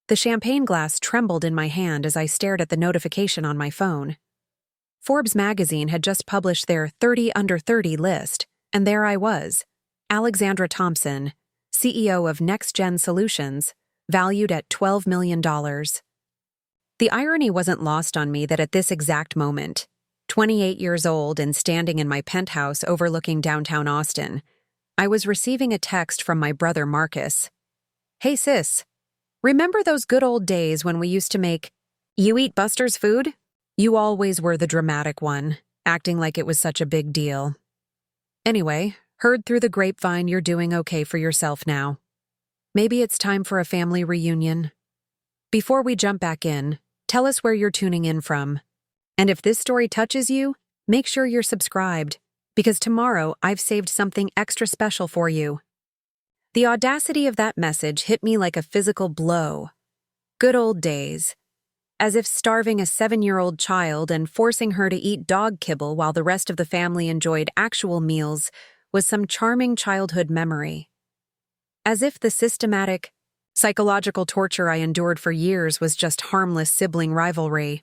The champagne glass trembled in my hand as I stared at the notification on my phone. Forbes magazine had just published their 30 under 30 list, and there I was, Alexandra Thompson, CEO of Next Gen Solutions, valued at $12 million. The irony wasn't lost on me that at this exact moment, 28 years old and standing in my penthouse overlooking downtown Austin, I was receiving a text from my brother Marcus. "Hey sis, remember those good old days when we used to make, 'You eat Buster's food?' You always were the dramatic one, acting like it was such a big deal. Anyway, heard through the grapevine you're doing okay for yourself now. Maybe it's time for a family reunion. Before we jump back in, tell us where you're tuning in from. And if this story touches you, make sure you're subscribed, because tomorrow I've saved something extra special for you." The audacity of that message hit me like a physical blow. Good old days. As if starving a 7-year-old child and forcing her to eat dog kibble while the rest of the family enjoyed actual meals was some charming childhood memory. As if the systematic, psychological torture I endured for years was just harmless sibling rivalry.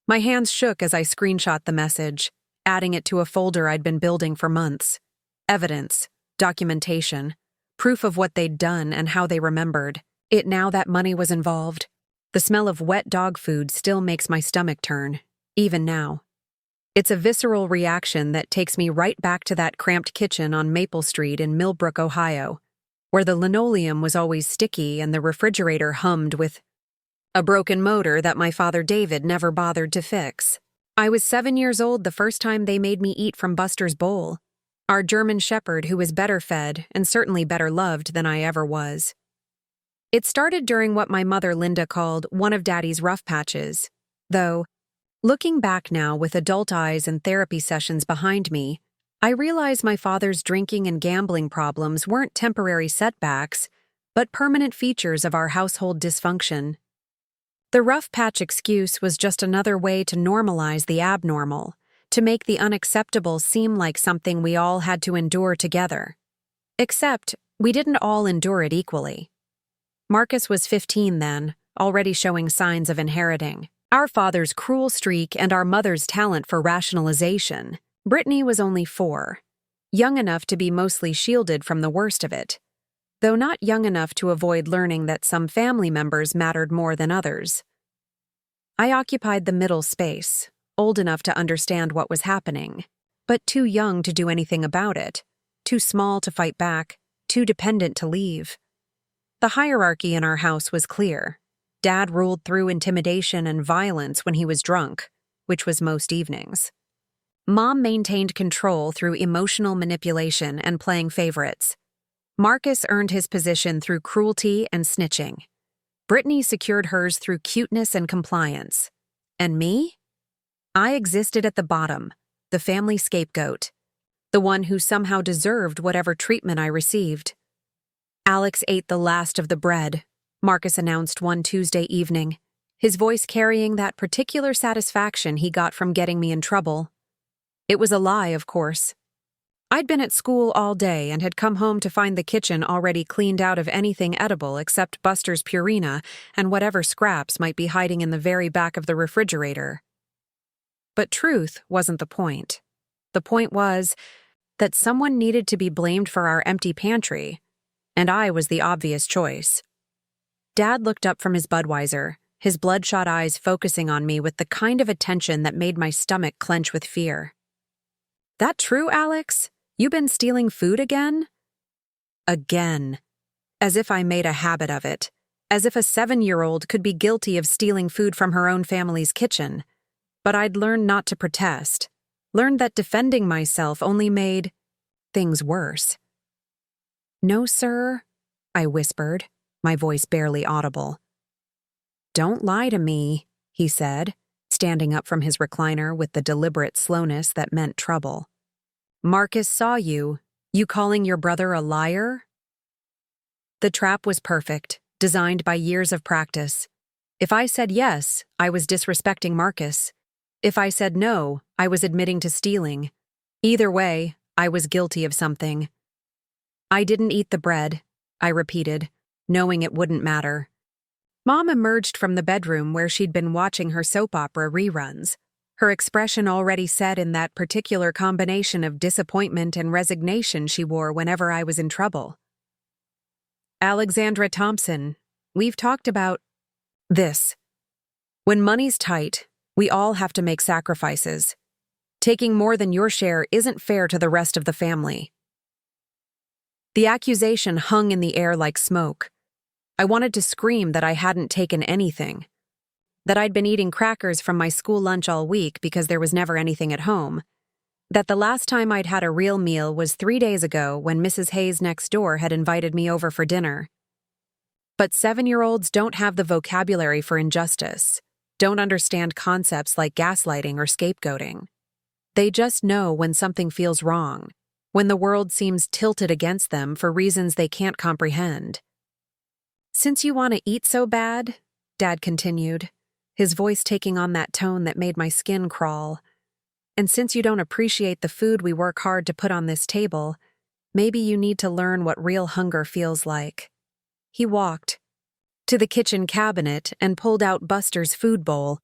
My hands shook as I screenshot the message, adding it to a folder I'd been building for months. Evidence, documentation, proof of what they'd done and how they remembered. It now that money was involved. The smell of wet dog food still makes my stomach turn, even now. It's a visceral reaction that takes me right back to that cramped kitchen on Maple Street in Millbrook, Ohio, where the linoleum was always sticky and the refrigerator hummed with a broken motor that my father David never bothered to fix. I was 7 years old the first time they made me eat from Buster's bowl, our German shepherd who was better fed and certainly better loved than I ever was. It started during what my mother Linda called one of Daddy's rough patches, though, looking back now with adult eyes and therapy sessions behind me, I realize my father's drinking and gambling problems weren't temporary setbacks, but permanent features of our household dysfunction. The rough patch excuse was just another way to normalize the abnormal, to make the unacceptable seem like something we all had to endure together. Except, we didn't all endure it equally. Marcus was 15 then, already showing signs of inheriting our father's cruel streak and our mother's talent for rationalization. Brittany was only 4, young enough to be mostly shielded from the worst of it, though not young enough to avoid learning that some family members mattered more than others. I occupied the middle space, old enough to understand what was happening, but too young to do anything about it, too small to fight back, too dependent to leave. The hierarchy in our house was clear. Dad ruled through intimidation and violence when he was drunk, which was most evenings. Mom maintained control through emotional manipulation and playing favorites. Marcus earned his position through cruelty and snitching. Brittany secured hers through cuteness and compliance. And me? I existed at the bottom, the family scapegoat, the one who somehow deserved whatever treatment I received. "Alex ate the last of the bread," Marcus announced one Tuesday evening, his voice carrying that particular satisfaction he got from getting me in trouble. It was a lie, of course. I'd been at school all day and had come home to find the kitchen already cleaned out of anything edible except Buster's Purina and whatever scraps might be hiding in the very back of the refrigerator. But truth wasn't the point. The point was that someone needed to be blamed for our empty pantry, and I was the obvious choice. Dad looked up from his Budweiser, his bloodshot eyes focusing on me with the kind of attention that made my stomach clench with fear. "That true, Alex? You been stealing food again?" Again. As if I made a habit of it. As if a 7-year-old could be guilty of stealing food from her own family's kitchen. But I'd learned not to protest. Learned that defending myself only made things worse. "No, sir," I whispered, my voice barely audible. "Don't lie to me," he said, standing up from his recliner with the deliberate slowness that meant trouble. "Marcus saw you. You calling your brother a liar?" The trap was perfect, designed by years of practice. If I said yes, I was disrespecting Marcus. If I said no, I was admitting to stealing. Either way, I was guilty of something. "I didn't eat the bread," I repeated, knowing it wouldn't matter. Mom emerged from the bedroom where she'd been watching her soap opera reruns, her expression already set in that particular combination of disappointment and resignation she wore whenever I was in trouble. Alexandra Thompson, we've talked about this. When money's tight, we all have to make sacrifices. Taking more than your share isn't fair to the rest of the family. The accusation hung in the air like smoke. I wanted to scream that I hadn't taken anything, that I'd been eating crackers from my school lunch all week because there was never anything at home, that the last time I'd had a real meal was 3 days ago when Mrs. Hayes next door had invited me over for dinner. But 7-year-olds don't have the vocabulary for injustice, don't understand concepts like gaslighting or scapegoating. They just know when something feels wrong, when the world seems tilted against them for reasons they can't comprehend. Since you want to eat so bad, Dad continued, his voice taking on that tone that made my skin crawl, and since you don't appreciate the food we work hard to put on this table, maybe you need to learn what real hunger feels like. He walked to the kitchen cabinet and pulled out Buster's food bowl,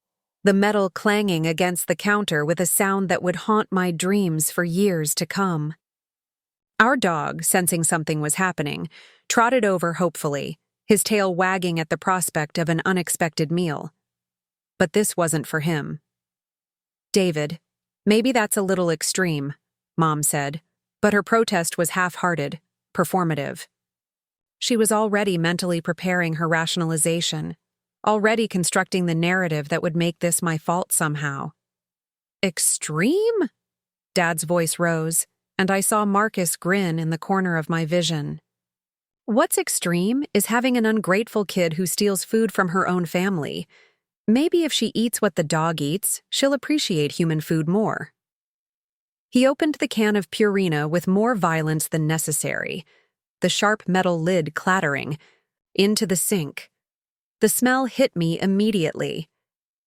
the metal clanging against the counter with a sound that would haunt my dreams for years to come. Our dog, sensing something was happening, trotted over hopefully, his tail wagging at the prospect of an unexpected meal. But this wasn't for him. David, maybe that's a little extreme, Mom said, but her protest was half-hearted, performative. She was already mentally preparing her rationalization, already constructing the narrative that would make this my fault somehow. Extreme? Dad's voice rose, and I saw Marcus grin in the corner of my vision. What's extreme is having an ungrateful kid who steals food from her own family. Maybe if she eats what the dog eats, she'll appreciate human food more. He opened the can of Purina with more violence than necessary, the sharp metal lid clattering, into the sink. The smell hit me immediately,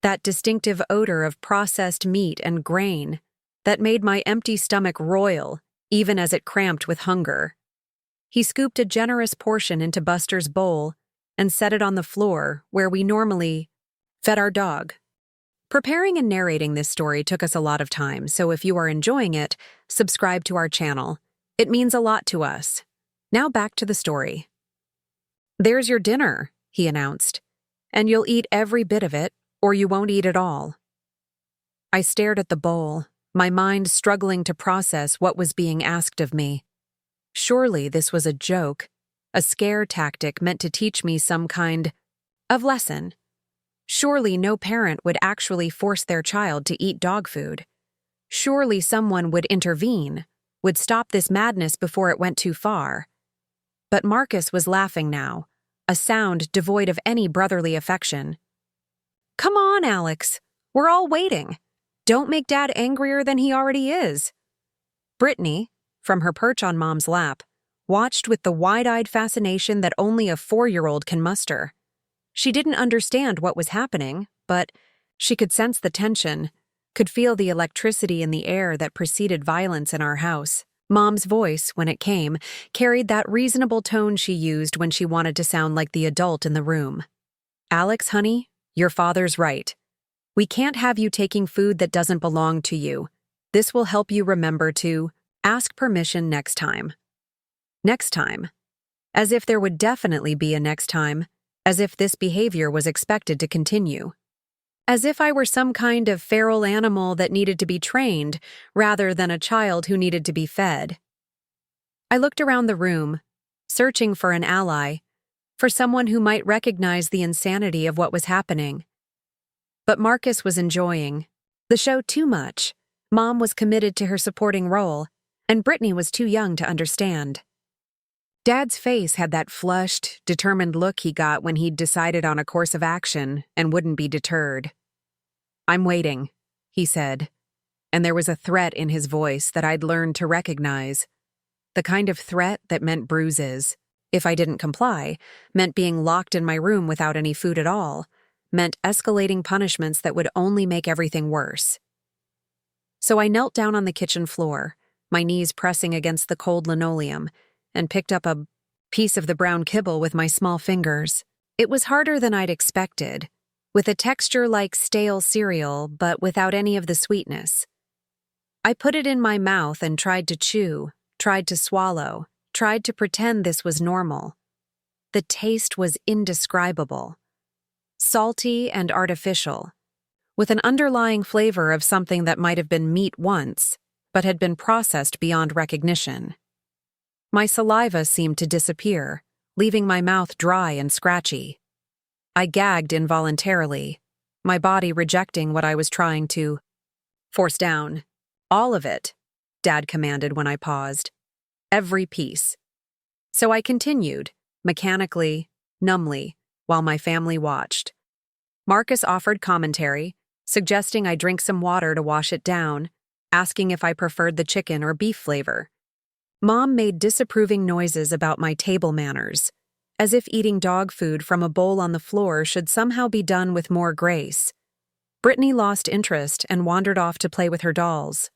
that distinctive odor of processed meat and grain that made my empty stomach roil, even as it cramped with hunger. He scooped a generous portion into Buster's bowl and set it on the floor where we normally fed our dog. Preparing and narrating this story took us a lot of time, so if you are enjoying it, subscribe to our channel. It means a lot to us. Now back to the story. There's your dinner, he announced, and you'll eat every bit of it, or you won't eat at all. I stared at the bowl, my mind struggling to process what was being asked of me. Surely this was a joke, a scare tactic meant to teach me some kind of lesson. Surely no parent would actually force their child to eat dog food. Surely someone would intervene, would stop this madness before it went too far. But Marcus was laughing now, a sound devoid of any brotherly affection. Come on, Alex. We're all waiting. Don't make Dad angrier than he already is. Brittany, from her perch on Mom's lap, watched with the wide-eyed fascination that only a 4-year-old can muster. She didn't understand what was happening, but she could sense the tension, could feel the electricity in the air that preceded violence in our house. Mom's voice, when it came, carried that reasonable tone she used when she wanted to sound like the adult in the room. Alex, honey, your father's right. We can't have you taking food that doesn't belong to you. This will help you remember to ask permission next time. Next time. As if there would definitely be a next time, as if this behavior was expected to continue. As if I were some kind of feral animal that needed to be trained, rather than a child who needed to be fed. I looked around the room, searching for an ally, for someone who might recognize the insanity of what was happening. But Marcus was enjoying the show too much. Mom was committed to her supporting role, and Brittany was too young to understand. Dad's face had that flushed, determined look he got when he'd decided on a course of action and wouldn't be deterred. I'm waiting, he said, and there was a threat in his voice that I'd learned to recognize. The kind of threat that meant bruises. If I didn't comply, meant being locked in my room without any food at all, meant escalating punishments that would only make everything worse. So I knelt down on the kitchen floor, my knees pressing against the cold linoleum, and picked up a piece of the brown kibble with my small fingers. It was harder than I'd expected, with a texture like stale cereal but without any of the sweetness. I put it in my mouth and tried to chew, tried to swallow, tried to pretend this was normal. The taste was indescribable. Salty and artificial, with an underlying flavor of something that might have been meat once, but had been processed beyond recognition. My saliva seemed to disappear, leaving my mouth dry and scratchy. I gagged involuntarily, my body rejecting what I was trying to force down. All of it, Dad commanded when I paused. Every piece. So I continued, mechanically, numbly, while my family watched. Marcus offered commentary, suggesting I drink some water to wash it down, asking if I preferred the chicken or beef flavor. Mom made disapproving noises about my table manners, as if eating dog food from a bowl on the floor should somehow be done with more grace. Brittany lost interest and wandered off to play with her dolls.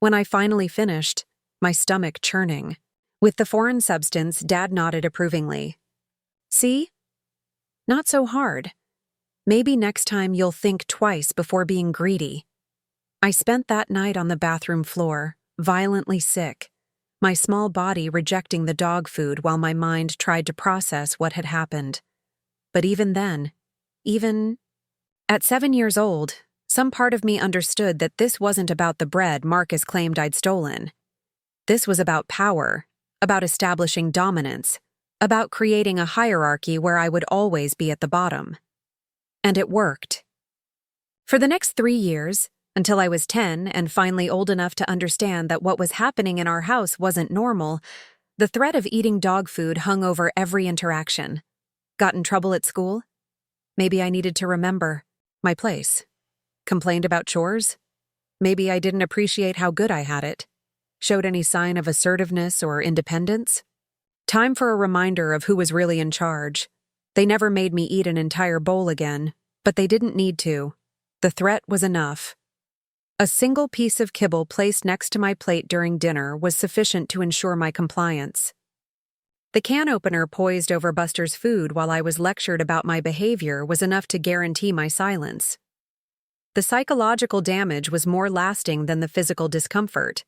When I finally finished, my stomach churning. With the foreign substance, Dad nodded approvingly. See? Not so hard. Maybe next time you'll think twice before being greedy. I spent that night on the bathroom floor, violently sick, my small body rejecting the dog food while my mind tried to process what had happened. But even then, at 7 years old, some part of me understood that this wasn't about the bread Marcus claimed I'd stolen. This was about power, about establishing dominance, about creating a hierarchy where I would always be at the bottom. And it worked. For the next 3 years, until I was 10 and finally old enough to understand that what was happening in our house wasn't normal, the threat of eating dog food hung over every interaction. Got in trouble at school? Maybe I needed to remember my place. Complained about chores? Maybe I didn't appreciate how good I had it. Showed any sign of assertiveness or independence? Time for a reminder of who was really in charge. They never made me eat an entire bowl again, but they didn't need to. The threat was enough. A single piece of kibble placed next to my plate during dinner was sufficient to ensure my compliance. The can opener poised over Buster's food while I was lectured about my behavior was enough to guarantee my silence. The psychological damage was more lasting than the physical discomfort.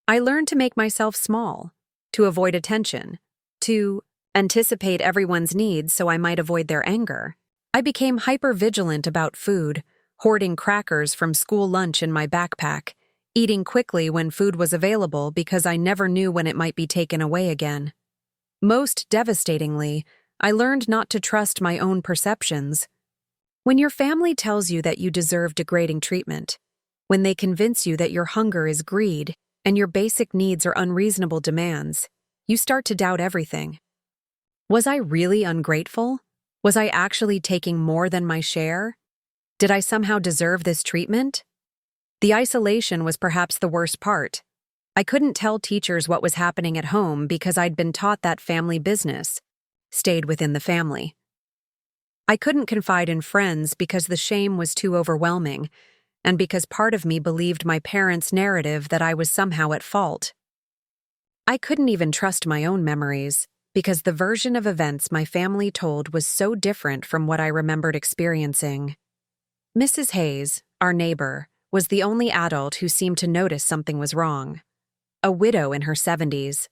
I learned to make myself small, to avoid attention, to anticipate everyone's needs so I might avoid their anger. I became hyper-vigilant about food, hoarding crackers from school lunch in my backpack, eating quickly when food was available because I never knew when it might be taken away again. Most devastatingly, I learned not to trust my own perceptions. When your family tells you that you deserve degrading treatment, when they convince you that your hunger is greed and your basic needs are unreasonable demands, you start to doubt everything. Was I really ungrateful? Was I actually taking more than my share? Did I somehow deserve this treatment? The isolation was perhaps the worst part. I couldn't tell teachers what was happening at home because I'd been taught that family business stayed within the family. I couldn't confide in friends because the shame was too overwhelming, and because part of me believed my parents' narrative that I was somehow at fault. I couldn't even trust my own memories because the version of events my family told was so different from what I remembered experiencing. Mrs. Hayes, our neighbor, was the only adult who seemed to notice something was wrong. A widow in her 70s,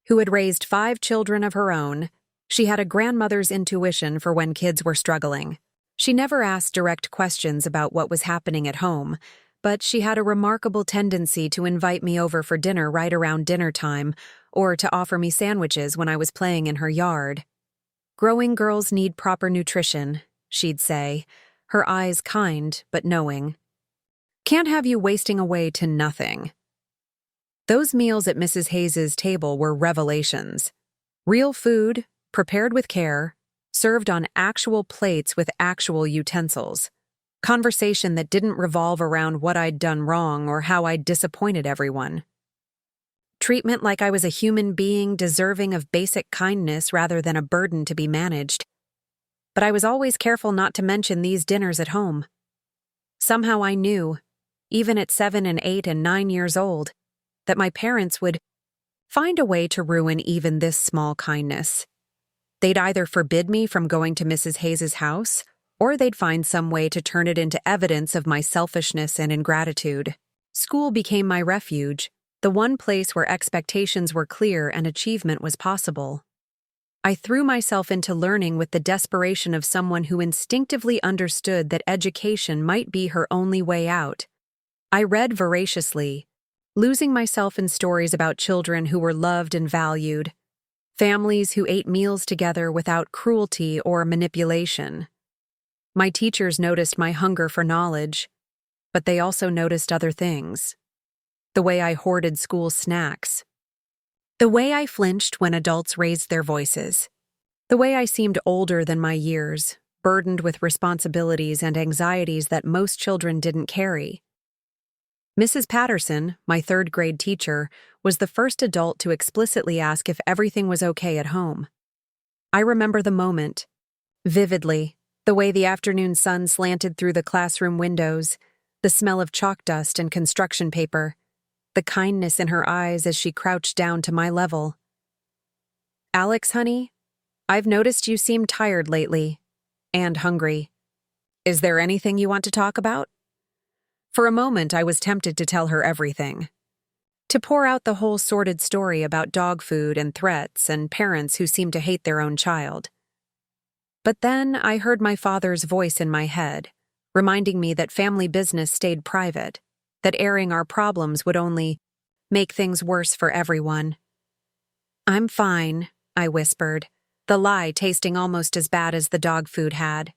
who had raised 5 children of her own, she had a grandmother's intuition for when kids were struggling. She never asked direct questions about what was happening at home, but she had a remarkable tendency to invite me over for dinner right around dinner time, or to offer me sandwiches when I was playing in her yard. "Growing girls need proper nutrition," she'd say, her eyes kind but knowing. "Can't have you wasting away to nothing." Those meals at Mrs. Hayes's table were revelations. Real food, prepared with care, served on actual plates with actual utensils. Conversation that didn't revolve around what I'd done wrong or how I'd disappointed everyone. Treatment like I was a human being deserving of basic kindness rather than a burden to be managed. But I was always careful not to mention these dinners at home. Somehow I knew, even at 7 and 8 and 9 years old, that my parents would find a way to ruin even this small kindness. They'd either forbid me from going to Mrs. Hayes's house, or they'd find some way to turn it into evidence of my selfishness and ingratitude. School became my refuge, the one place where expectations were clear and achievement was possible. I threw myself into learning with the desperation of someone who instinctively understood that education might be her only way out. I read voraciously, losing myself in stories about children who were loved and valued, families who ate meals together without cruelty or manipulation. My teachers noticed my hunger for knowledge, but they also noticed other things. The way I hoarded school snacks. The way I flinched when adults raised their voices. The way I seemed older than my years, burdened with responsibilities and anxieties that most children didn't carry. Mrs. Patterson, my third-grade teacher, was the first adult to explicitly ask if everything was okay at home. I remember the moment, vividly, the way the afternoon sun slanted through the classroom windows, the smell of chalk dust and construction paper, the kindness in her eyes as she crouched down to my level. "Alex, honey, I've noticed you seem tired lately, and hungry. Is there anything you want to talk about?" For a moment, I was tempted to tell her everything. To pour out the whole sordid story about dog food and threats and parents who seem to hate their own child. But then I heard my father's voice in my head, reminding me that family business stayed private, that airing our problems would only make things worse for everyone. "I'm fine," I whispered, the lie tasting almost as bad as the dog food had.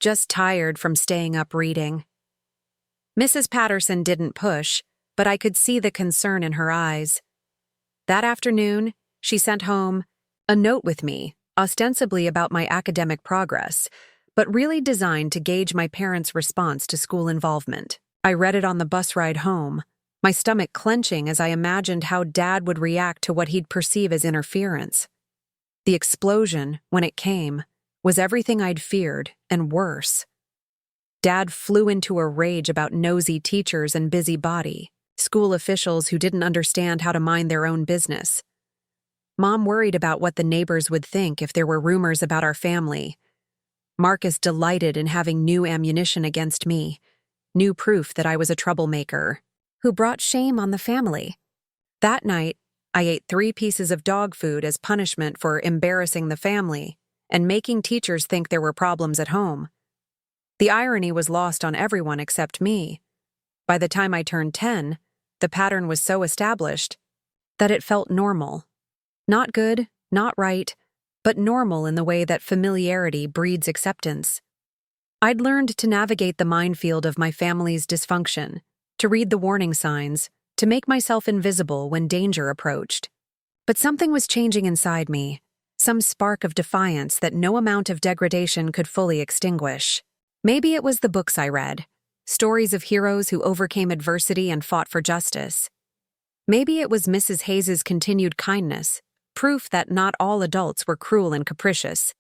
"Just tired from staying up reading." Mrs. Patterson didn't push, but I could see the concern in her eyes. That afternoon, she sent home a note with me, ostensibly about my academic progress, but really designed to gauge my parents' response to school involvement. I read it on the bus ride home, my stomach clenching as I imagined how Dad would react to what he'd perceive as interference. The explosion, when it came, was everything I'd feared, and worse. Dad flew into a rage about nosy teachers and busybody, school officials who didn't understand how to mind their own business. Mom worried about what the neighbors would think if there were rumors about our family. Marcus delighted in having new ammunition against me, new proof that I was a troublemaker, who brought shame on the family. That night, I ate 3 pieces of dog food as punishment for embarrassing the family and making teachers think there were problems at home. The irony was lost on everyone except me. By the time I turned 10, the pattern was so established that it felt normal. Not good, not right, but normal in the way that familiarity breeds acceptance. I'd learned to navigate the minefield of my family's dysfunction, to read the warning signs, to make myself invisible when danger approached. But something was changing inside me, some spark of defiance that no amount of degradation could fully extinguish. Maybe it was the books I read, stories of heroes who overcame adversity and fought for justice. Maybe it was Mrs. Hayes's continued kindness, proof that not all adults were cruel and capricious.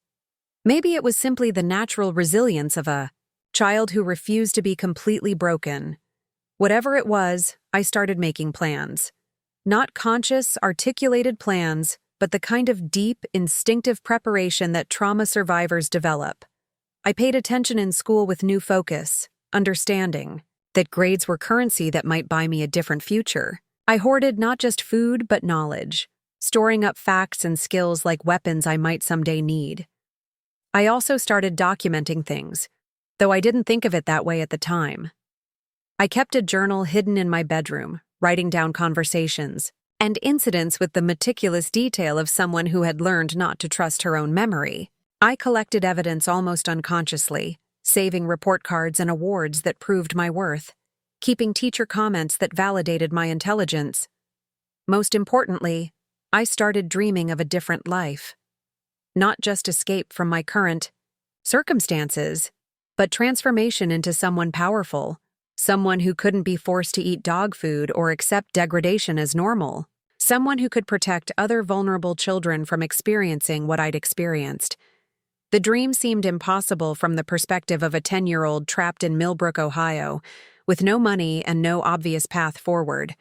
Maybe it was simply the natural resilience of a child who refused to be completely broken. Whatever it was, I started making plans. Not conscious, articulated plans, but the kind of deep, instinctive preparation that trauma survivors develop. I paid attention in school with new focus, understanding that grades were currency that might buy me a different future. I hoarded not just food but knowledge, storing up facts and skills like weapons I might someday need. I also started documenting things, though I didn't think of it that way at the time. I kept a journal hidden in my bedroom, writing down conversations and incidents with the meticulous detail of someone who had learned not to trust her own memory. I collected evidence almost unconsciously, saving report cards and awards that proved my worth, keeping teacher comments that validated my intelligence. Most importantly, I started dreaming of a different life. Not just escape from my current circumstances, but transformation into someone powerful, someone who couldn't be forced to eat dog food or accept degradation as normal, someone who could protect other vulnerable children from experiencing what I'd experienced. The dream seemed impossible from the perspective of a 10-year-old trapped in Millbrook, Ohio, with no money and no obvious path forward.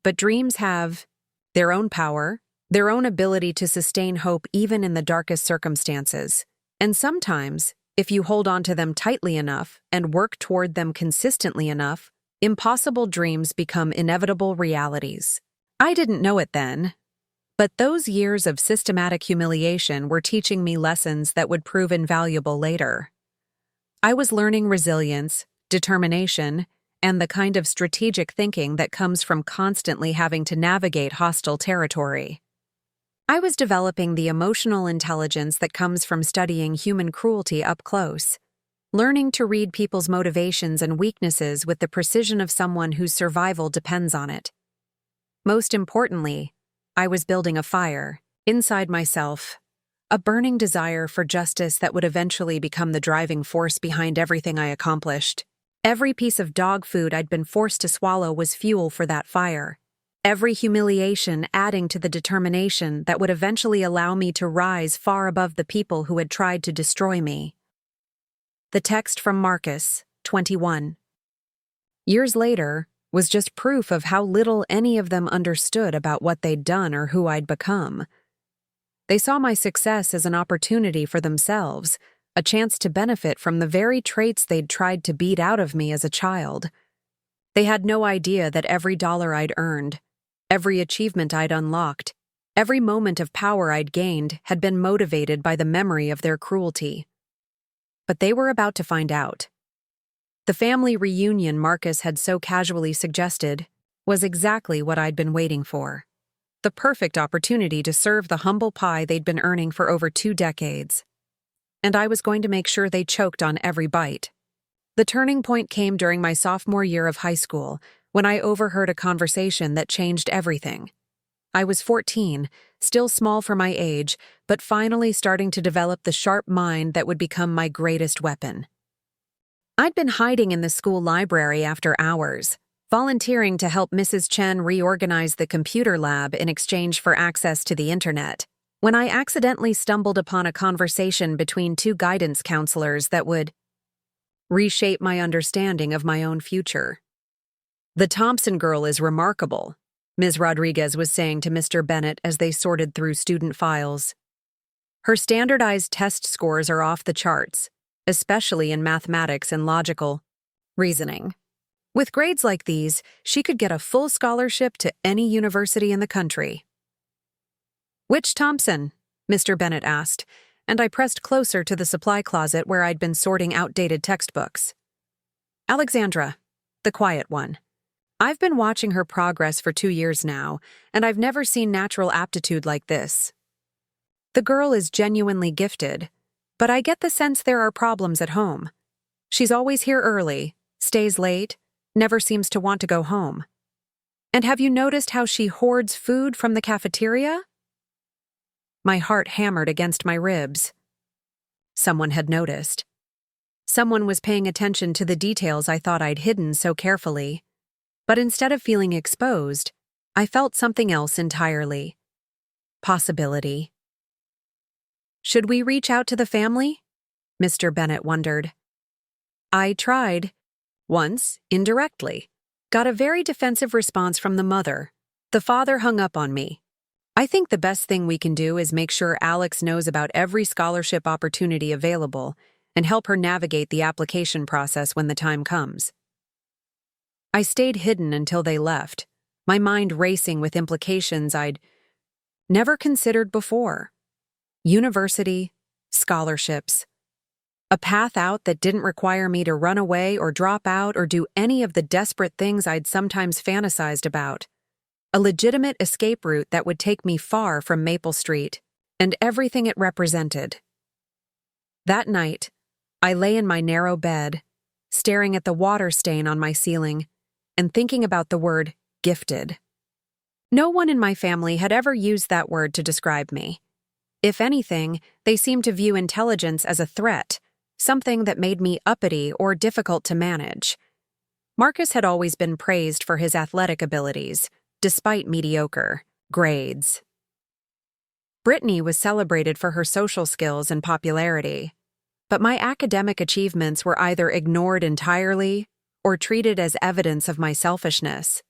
But dreams have their own power, their own ability to sustain hope even in the darkest circumstances. And sometimes, if you hold on to them tightly enough and work toward them consistently enough, impossible dreams become inevitable realities. I didn't know it then, but those years of systematic humiliation were teaching me lessons that would prove invaluable later. I was learning resilience, determination, and the kind of strategic thinking that comes from constantly having to navigate hostile territory. I was developing the emotional intelligence that comes from studying human cruelty up close, learning to read people's motivations and weaknesses with the precision of someone whose survival depends on it. Most importantly, I was building a fire, inside myself, a burning desire for justice that would eventually become the driving force behind everything I accomplished. Every piece of dog food I'd been forced to swallow was fuel for that fire. Every humiliation adding to the determination that would eventually allow me to rise far above the people who had tried to destroy me. The text from Marcus, 21. Years later, was just proof of how little any of them understood about what they'd done or who I'd become. They saw my success as an opportunity for themselves, a chance to benefit from the very traits they'd tried to beat out of me as a child. They had no idea that every dollar I'd earned, every achievement I'd unlocked, every moment of power I'd gained had been motivated by the memory of their cruelty. But they were about to find out. The family reunion Marcus had so casually suggested was exactly what I'd been waiting for. The perfect opportunity to serve the humble pie they'd been earning for over 2 decades. And I was going to make sure they choked on every bite. The turning point came during my sophomore year of high school, when I overheard a conversation that changed everything. I was 14, still small for my age, but finally starting to develop the sharp mind that would become my greatest weapon. I'd been hiding in the school library after hours, volunteering to help Mrs. Chen reorganize the computer lab in exchange for access to the internet, when I accidentally stumbled upon a conversation between 2 guidance counselors that would reshape my understanding of my own future. "The Thompson girl is remarkable," Ms. Rodriguez was saying to Mr. Bennett as they sorted through student files. "Her standardized test scores are off the charts, especially in mathematics and logical reasoning. With grades like these, she could get a full scholarship to any university in the country." "Which Thompson?" Mr. Bennett asked, and I pressed closer to the supply closet where I'd been sorting outdated textbooks. "Alexandra, the quiet one. I've been watching her progress for 2 years now, and I've never seen natural aptitude like this. The girl is genuinely gifted, but I get the sense there are problems at home. She's always here early, stays late, never seems to want to go home. And have you noticed how she hoards food from the cafeteria?" My heart hammered against my ribs. Someone had noticed. Someone was paying attention to the details I thought I'd hidden so carefully. But instead of feeling exposed, I felt something else entirely. Possibility. "Should we reach out to the family?" Mr. Bennett wondered. I tried. Once, indirectly. Got a very defensive response from the mother. The father hung up on me. "I think the best thing we can do is make sure Alex knows about every scholarship opportunity available and help her navigate the application process when the time comes." I stayed hidden until they left, my mind racing with implications I'd never considered before. University, scholarships. A path out that didn't require me to run away or drop out or do any of the desperate things I'd sometimes fantasized about. A legitimate escape route that would take me far from Maple Street and everything it represented. That night, I lay in my narrow bed, staring at the water stain on my ceiling and thinking about the word gifted. No one in my family had ever used that word to describe me. If anything, they seemed to view intelligence as a threat, something that made me uppity or difficult to manage. Marcus had always been praised for his athletic abilities, despite mediocre grades. Brittany was celebrated for her social skills and popularity, but my academic achievements were either ignored entirely or treated as evidence of my selfishness.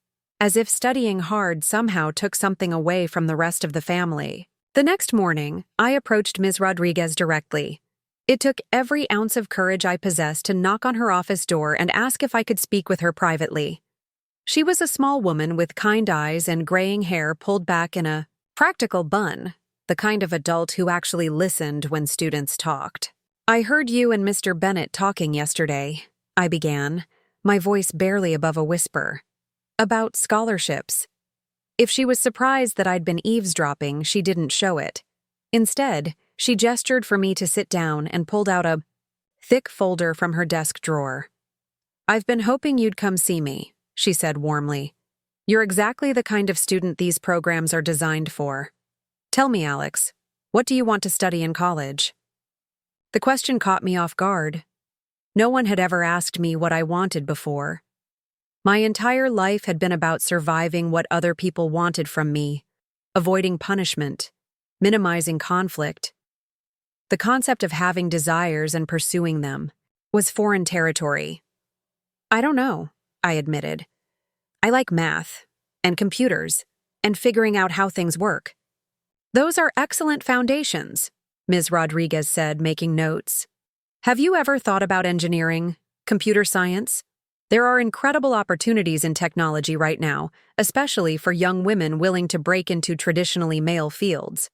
as if studying hard somehow took something away from the rest of the family. The next morning, I approached Ms. Rodriguez directly. It took every ounce of courage I possessed to knock on her office door and ask if I could speak with her privately. She was a small woman with kind eyes and graying hair pulled back in a practical bun, the kind of adult who actually listened when students talked. "I heard you and Mr. Bennett talking yesterday," I began, my voice barely above a whisper. "About scholarships." If she was surprised that I'd been eavesdropping, she didn't show it. Instead, she gestured for me to sit down and pulled out a thick folder from her desk drawer. "I've been hoping you'd come see me," she said warmly. "You're exactly the kind of student these programs are designed for. Tell me, Alex, what do you want to study in college?" The question caught me off guard. No one had ever asked me what I wanted before. My entire life had been about surviving what other people wanted from me, avoiding punishment, minimizing conflict. The concept of having desires and pursuing them was foreign territory. "I don't know," I admitted. "I like math, and computers, and figuring out how things work." "Those are excellent foundations," Ms. Rodriguez said, making notes. "Have you ever thought about engineering, computer science? There are incredible opportunities in technology right now, especially for young women willing to break into traditionally male fields."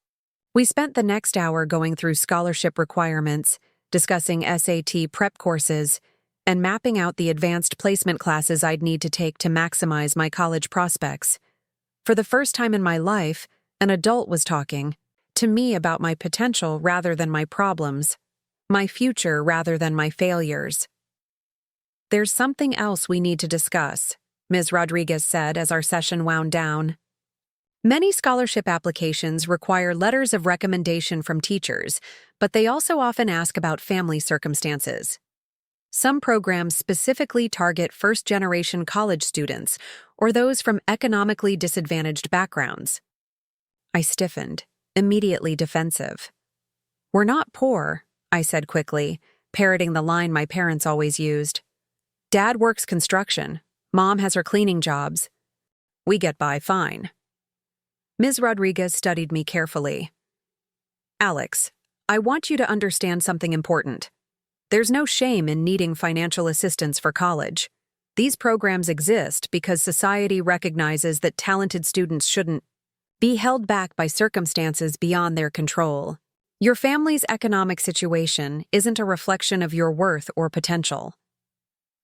We spent the next hour going through scholarship requirements, discussing SAT prep courses, and mapping out the advanced placement classes I'd need to take to maximize my college prospects. For the first time in my life, an adult was talking to me about my potential rather than my problems, my future rather than my failures. "There's something else we need to discuss," Ms. Rodriguez said as our session wound down. Many scholarship applications require letters of recommendation from teachers, but they also often ask about family circumstances. Some programs specifically target first-generation college students or those from economically disadvantaged backgrounds. I stiffened, immediately defensive. "We're not poor," I said quickly, parroting the line my parents always used. "Dad works construction. Mom has her cleaning jobs. We get by fine." Ms. Rodriguez studied me carefully. "Alex, I want you to understand something important. There's no shame in needing financial assistance for college. These programs exist because society recognizes that talented students shouldn't be held back by circumstances beyond their control. Your family's economic situation isn't a reflection of your worth or potential."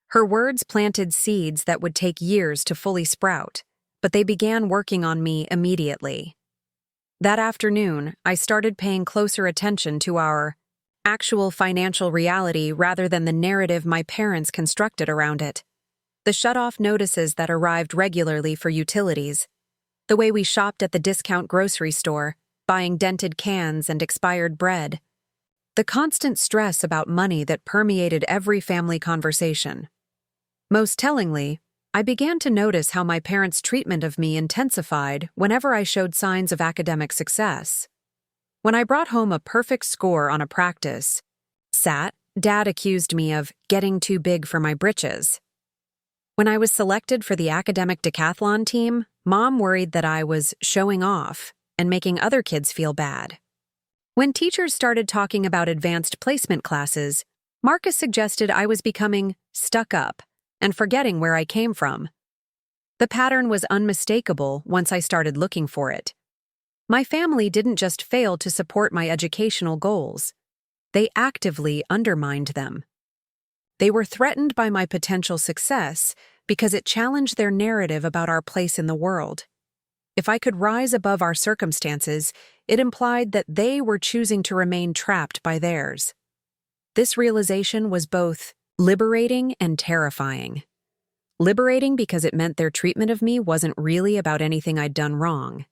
Her words planted seeds that would take years to fully sprout, but they began working on me immediately. That afternoon, I started paying closer attention to our actual financial reality rather than the narrative my parents constructed around it. The shut-off notices that arrived regularly for utilities, the way we shopped at the discount grocery store, buying dented cans and expired bread, the constant stress about money that permeated every family conversation. Most tellingly, I began to notice how my parents' treatment of me intensified whenever I showed signs of academic success. When I brought home a perfect score on a practice Dad accused me of getting too big for my britches. When I was selected for the academic decathlon team, Mom worried that I was showing off and making other kids feel bad. When teachers started talking about advanced placement classes, Marcus suggested I was becoming stuck up and forgetting where I came from. The pattern was unmistakable once I started looking for it. My family didn't just fail to support my educational goals. They actively undermined them. They were threatened by my potential success because it challenged their narrative about our place in the world. If I could rise above our circumstances, it implied that they were choosing to remain trapped by theirs. This realization was both liberating and terrifying. Liberating because it meant their treatment of me wasn't really about anything I'd done wrong.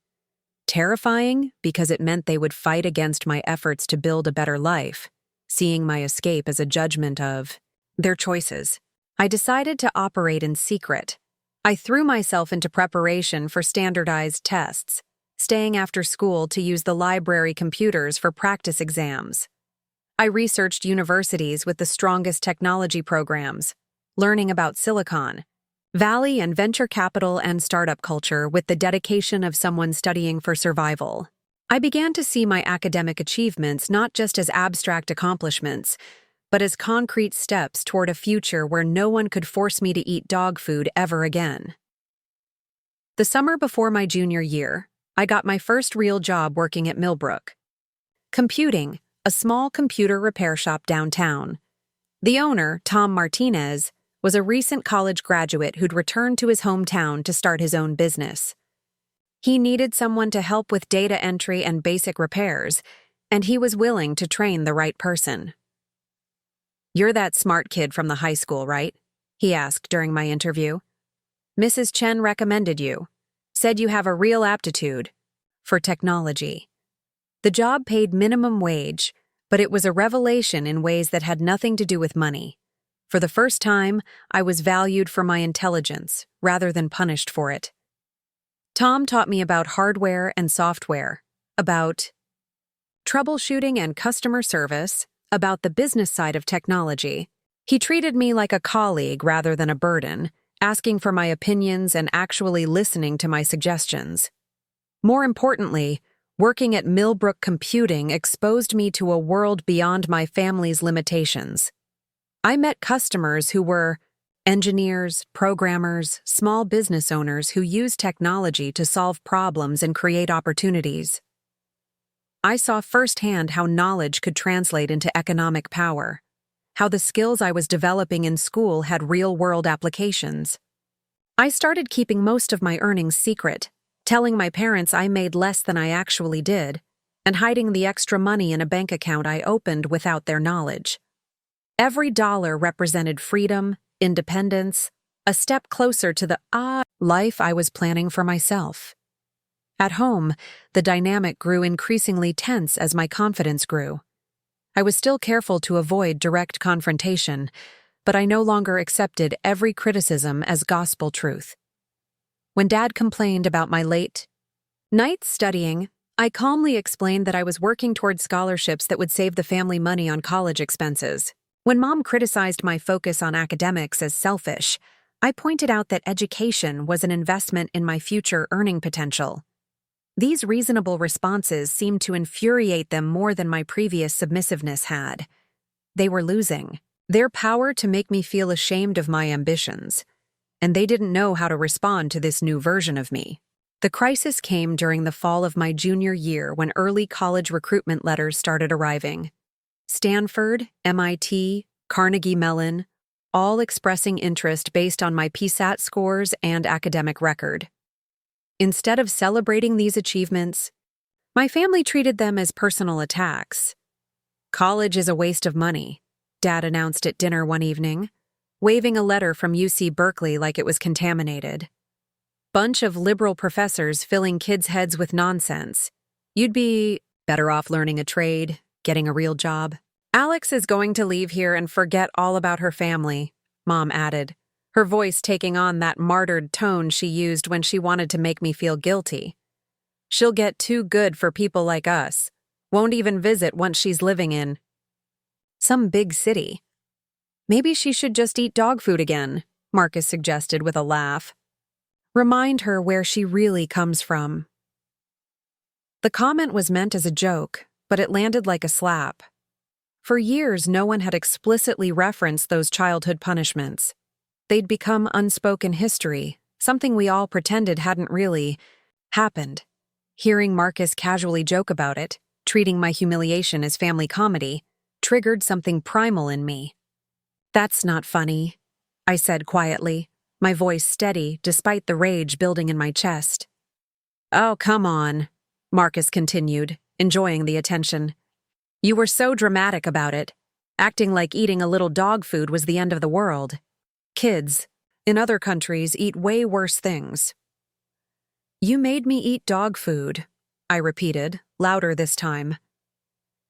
Terrifying because it meant they would fight against my efforts to build a better life, seeing my escape as a judgment of their choices. I decided to operate in secret. I threw myself into preparation for standardized tests, staying after school to use the library computers for practice exams. I researched universities with the strongest technology programs, learning about silicon, Valley and venture capital and startup culture with the dedication of someone studying for survival. I began to see my academic achievements not just as abstract accomplishments, but as concrete steps toward a future where no one could force me to eat dog food ever again. The summer before my junior year, I got my first real job working at Millbrook. Computing, a small computer repair shop downtown. The owner, Tom Martinez, was a recent college graduate who'd returned to his hometown to start his own business. He needed someone to help with data entry and basic repairs, and he was willing to train the right person. "You're that smart kid from the high school, right?" he asked during my interview. "Mrs. Chen recommended you, said you have a real aptitude for technology." The job paid minimum wage, but it was a revelation in ways that had nothing to do with money. For the first time, I was valued for my intelligence rather than punished for it. Tom taught me about hardware and software, about troubleshooting and customer service, about the business side of technology. He treated me like a colleague rather than a burden, asking for my opinions and actually listening to my suggestions. More importantly, working at Millbrook Computing exposed me to a world beyond my family's limitations. I met customers who were engineers, programmers, small business owners who use technology to solve problems and create opportunities. I saw firsthand how knowledge could translate into economic power, how the skills I was developing in school had real-world applications. I started keeping most of my earnings secret, telling my parents I made less than I actually did, and hiding the extra money in a bank account I opened without their knowledge. Every dollar represented freedom, independence, a step closer to the life I was planning for myself. At home, the dynamic grew increasingly tense as my confidence grew. I was still careful to avoid direct confrontation, but I no longer accepted every criticism as gospel truth. When Dad complained about my late nights studying, I calmly explained that I was working toward scholarships that would save the family money on college expenses. When Mom criticized my focus on academics as selfish, I pointed out that education was an investment in my future earning potential. These reasonable responses seemed to infuriate them more than my previous submissiveness had. They were losing their power to make me feel ashamed of my ambitions, and they didn't know how to respond to this new version of me. The crisis came during the fall of my junior year when early college recruitment letters started arriving. Stanford, MIT, Carnegie Mellon, all expressing interest based on my PSAT scores and academic record. Instead of celebrating these achievements, my family treated them as personal attacks. "College is a waste of money," Dad announced at dinner one evening, waving a letter from UC Berkeley like it was contaminated. "Bunch of liberal professors filling kids' heads with nonsense. You'd be better off learning a trade, getting a real job." "Alex is going to leave here and forget all about her family," Mom added, her voice taking on that martyred tone she used when she wanted to make me feel guilty. "She'll get too good for people like us. Won't even visit once she's living in some big city." "Maybe she should just eat dog food again," Marcus suggested with a laugh. "Remind her where she really comes from." The comment was meant as a joke, but it landed like a slap. For years, no one had explicitly referenced those childhood punishments. They'd become unspoken history, something we all pretended hadn't really happened. Hearing Marcus casually joke about it, treating my humiliation as family comedy, triggered something primal in me. "That's not funny," I said quietly, my voice steady despite the rage building in my chest. "Oh, come on," Marcus continued, enjoying the attention. "You were so dramatic about it, acting like eating a little dog food was the end of the world. Kids, in other countries, eat way worse things." "You made me eat dog food," I repeated, louder this time.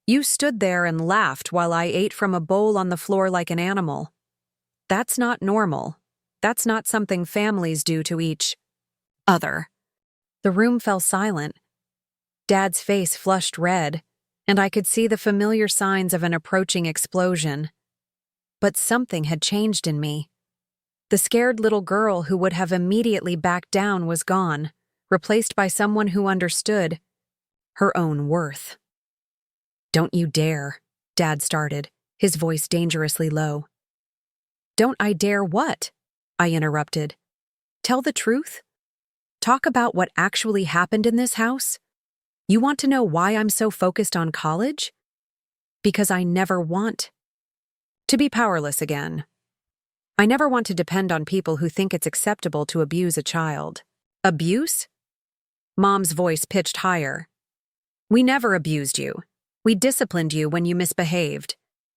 "You stood there and laughed while I ate from a bowl on the floor like an animal. That's not normal. That's not something families do to each other." The room fell silent. Dad's face flushed red, and I could see the familiar signs of an approaching explosion. But something had changed in me. The scared little girl who would have immediately backed down was gone, replaced by someone who understood her own worth. "Don't you dare," Dad started, his voice dangerously low. "Don't I dare what?" I interrupted. "Tell the truth? Talk about what actually happened in this house? You want to know why I'm so focused on college? Because I never want to be powerless again. I never want to depend on people who think it's acceptable to abuse a child." "Abuse?" Mom's voice pitched higher. "We never abused you. We disciplined you when you misbehaved.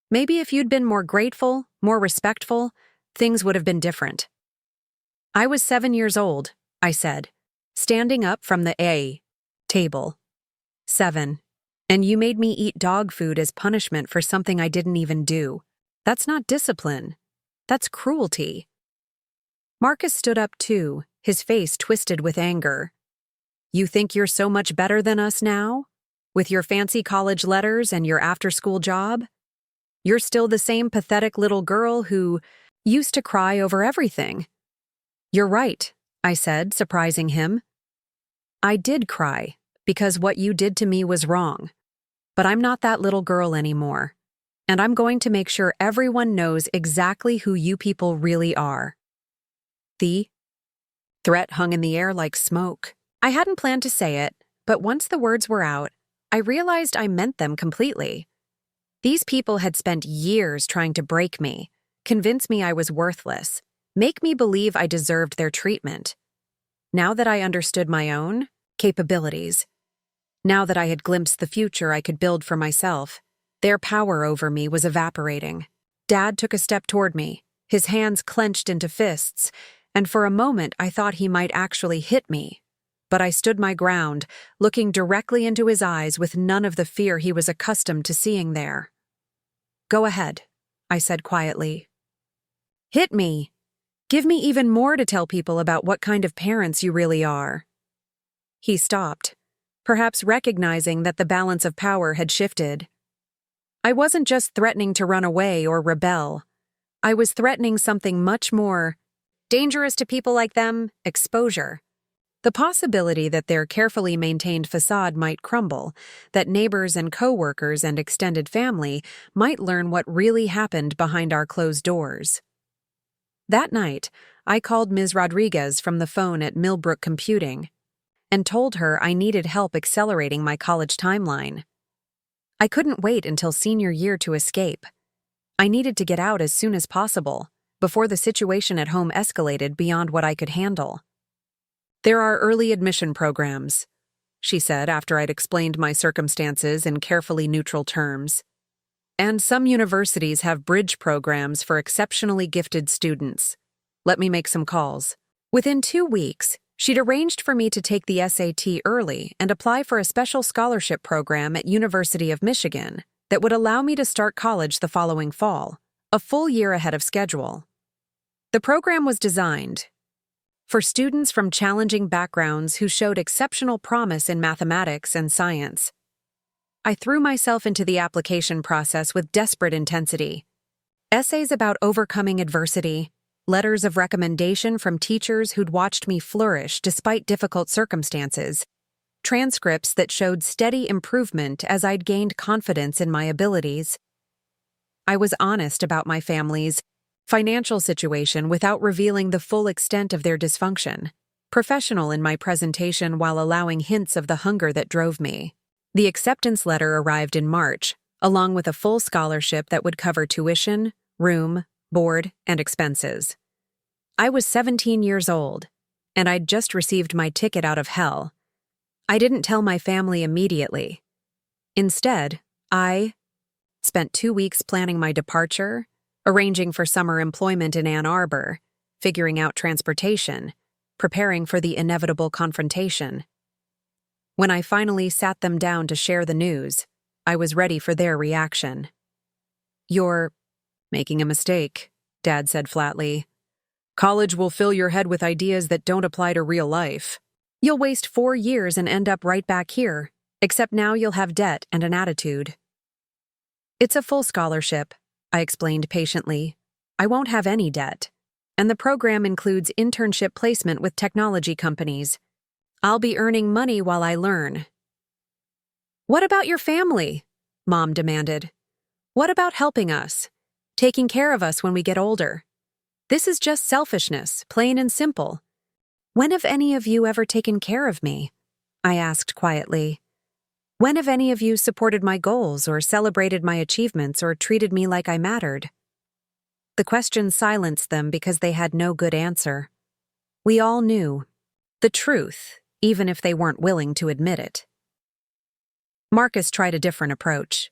Maybe if you'd been more grateful, more respectful, things would have been different." "I was 7 years old," I said, standing up from the table. 7. And you made me eat dog food as punishment for something I didn't even do. That's not discipline. That's cruelty." Marcus stood up too, his face twisted with anger. "You think you're so much better than us now? With your fancy college letters and your after-school job? You're still the same pathetic little girl who used to cry over everything." "You're right," I said, surprising him. "I did cry, because what you did to me was wrong. But I'm not that little girl anymore. And I'm going to make sure everyone knows exactly who you people really are." The threat hung in the air like smoke. I hadn't planned to say it, but once the words were out, I realized I meant them completely. These people had spent years trying to break me, convince me I was worthless, make me believe I deserved their treatment. Now that I understood my own capabilities, now that I had glimpsed the future I could build for myself, their power over me was evaporating. Dad took a step toward me, his hands clenched into fists, and for a moment I thought he might actually hit me. But I stood my ground, looking directly into his eyes with none of the fear he was accustomed to seeing there. "Go ahead," I said quietly. "Hit me. Give me even more to tell people about what kind of parents you really are." He stopped, perhaps recognizing that the balance of power had shifted. I wasn't just threatening to run away or rebel. I was threatening something much more dangerous to people like them: exposure. The possibility that their carefully maintained facade might crumble, that neighbors and coworkers and extended family might learn what really happened behind our closed doors. That night, I called Ms. Rodriguez from the phone at Millbrook Computing and told her I needed help accelerating my college timeline. I couldn't wait until senior year to escape. I needed to get out as soon as possible, before the situation at home escalated beyond what I could handle. "There are early admission programs," she said after I'd explained my circumstances in carefully neutral terms. "And some universities have bridge programs for exceptionally gifted students. Let me make some calls." Within 2 weeks, she'd arranged for me to take the SAT early and apply for a special scholarship program at University of Michigan that would allow me to start college the following fall, a full year ahead of schedule. The program was designed for students from challenging backgrounds who showed exceptional promise in mathematics and science. I threw myself into the application process with desperate intensity. Essays about overcoming adversity, letters of recommendation from teachers who'd watched me flourish despite difficult circumstances, transcripts that showed steady improvement as I'd gained confidence in my abilities. I was honest about my family's financial situation without revealing the full extent of their dysfunction, professional in my presentation while allowing hints of the hunger that drove me. The acceptance letter arrived in March, along with a full scholarship that would cover tuition, room, board, and expenses. I was 17 years old, and I'd just received my ticket out of hell. I didn't tell my family immediately. Instead, I spent 2 weeks planning my departure, arranging for summer employment in Ann Arbor, figuring out transportation, preparing for the inevitable confrontation. When I finally sat them down to share the news, I was ready for their reaction. "You're making a mistake," Dad said flatly. "College will fill your head with ideas that don't apply to real life. You'll waste 4 years and end up right back here, except now you'll have debt and an attitude." "It's a full scholarship," I explained patiently. "I won't have any debt. and the program includes internship placement with technology companies. I'll be earning money while I learn." "What about your family?" Mom demanded. "What about helping us? Taking care of us when we get older? This is just selfishness, plain and simple." "When have any of you ever taken care of me?" I asked quietly. "When have any of you supported my goals or celebrated my achievements or treated me like I mattered?" The question silenced them because they had no good answer. We all knew the truth, even if they weren't willing to admit it. Marcus tried a different approach.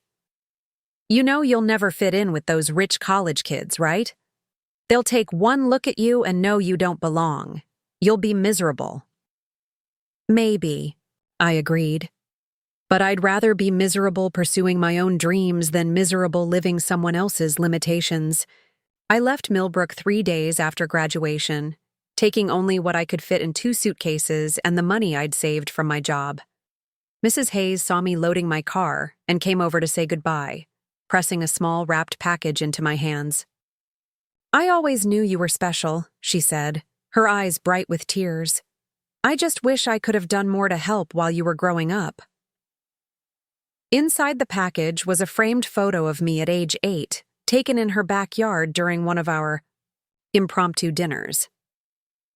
"You know you'll never fit in with those rich college kids, right? They'll take one look at you and know you don't belong. You'll be miserable." "Maybe," I agreed. "But I'd rather be miserable pursuing my own dreams than miserable living someone else's limitations." I left Millbrook 3 days after graduation, taking only what I could fit in 2 suitcases and the money I'd saved from my job. Mrs. Hayes saw me loading my car and came over to say goodbye, pressing a small wrapped package into my hands. "I always knew you were special," she said, her eyes bright with tears. "I just wish I could have done more to help while you were growing up." Inside the package was a framed photo of me at age 8, taken in her backyard during one of our impromptu dinners.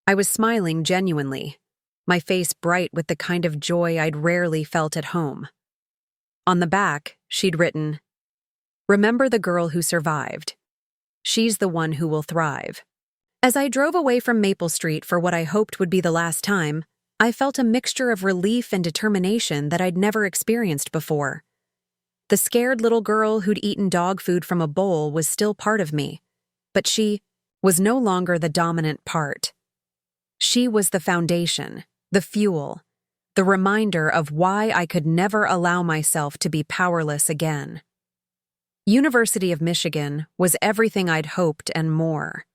I was smiling genuinely, my face bright with the kind of joy I'd rarely felt at home. On the back, she'd written, "Remember the girl who survived. She's the one who will thrive." As I drove away from Maple Street for what I hoped would be the last time, I felt a mixture of relief and determination that I'd never experienced before. The scared little girl who'd eaten dog food from a bowl was still part of me, but she was no longer the dominant part. She was the foundation, the fuel, the reminder of why I could never allow myself to be powerless again. University of Michigan was everything I'd hoped and more.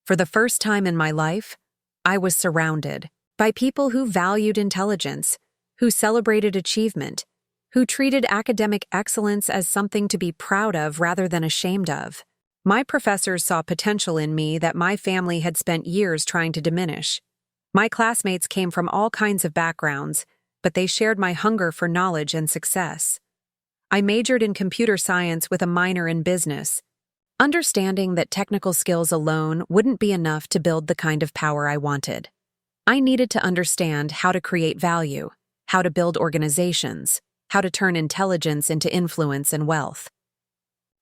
For the first time in my life, I was surrounded by people who valued intelligence, who celebrated achievement, who treated academic excellence as something to be proud of rather than ashamed of. My professors saw potential in me that my family had spent years trying to diminish. My classmates came from all kinds of backgrounds, but they shared my hunger for knowledge and success. I majored in computer science with a minor in business, understanding that technical skills alone wouldn't be enough to build the kind of power I wanted. I needed to understand how to create value, how to build organizations, how to turn intelligence into influence and wealth.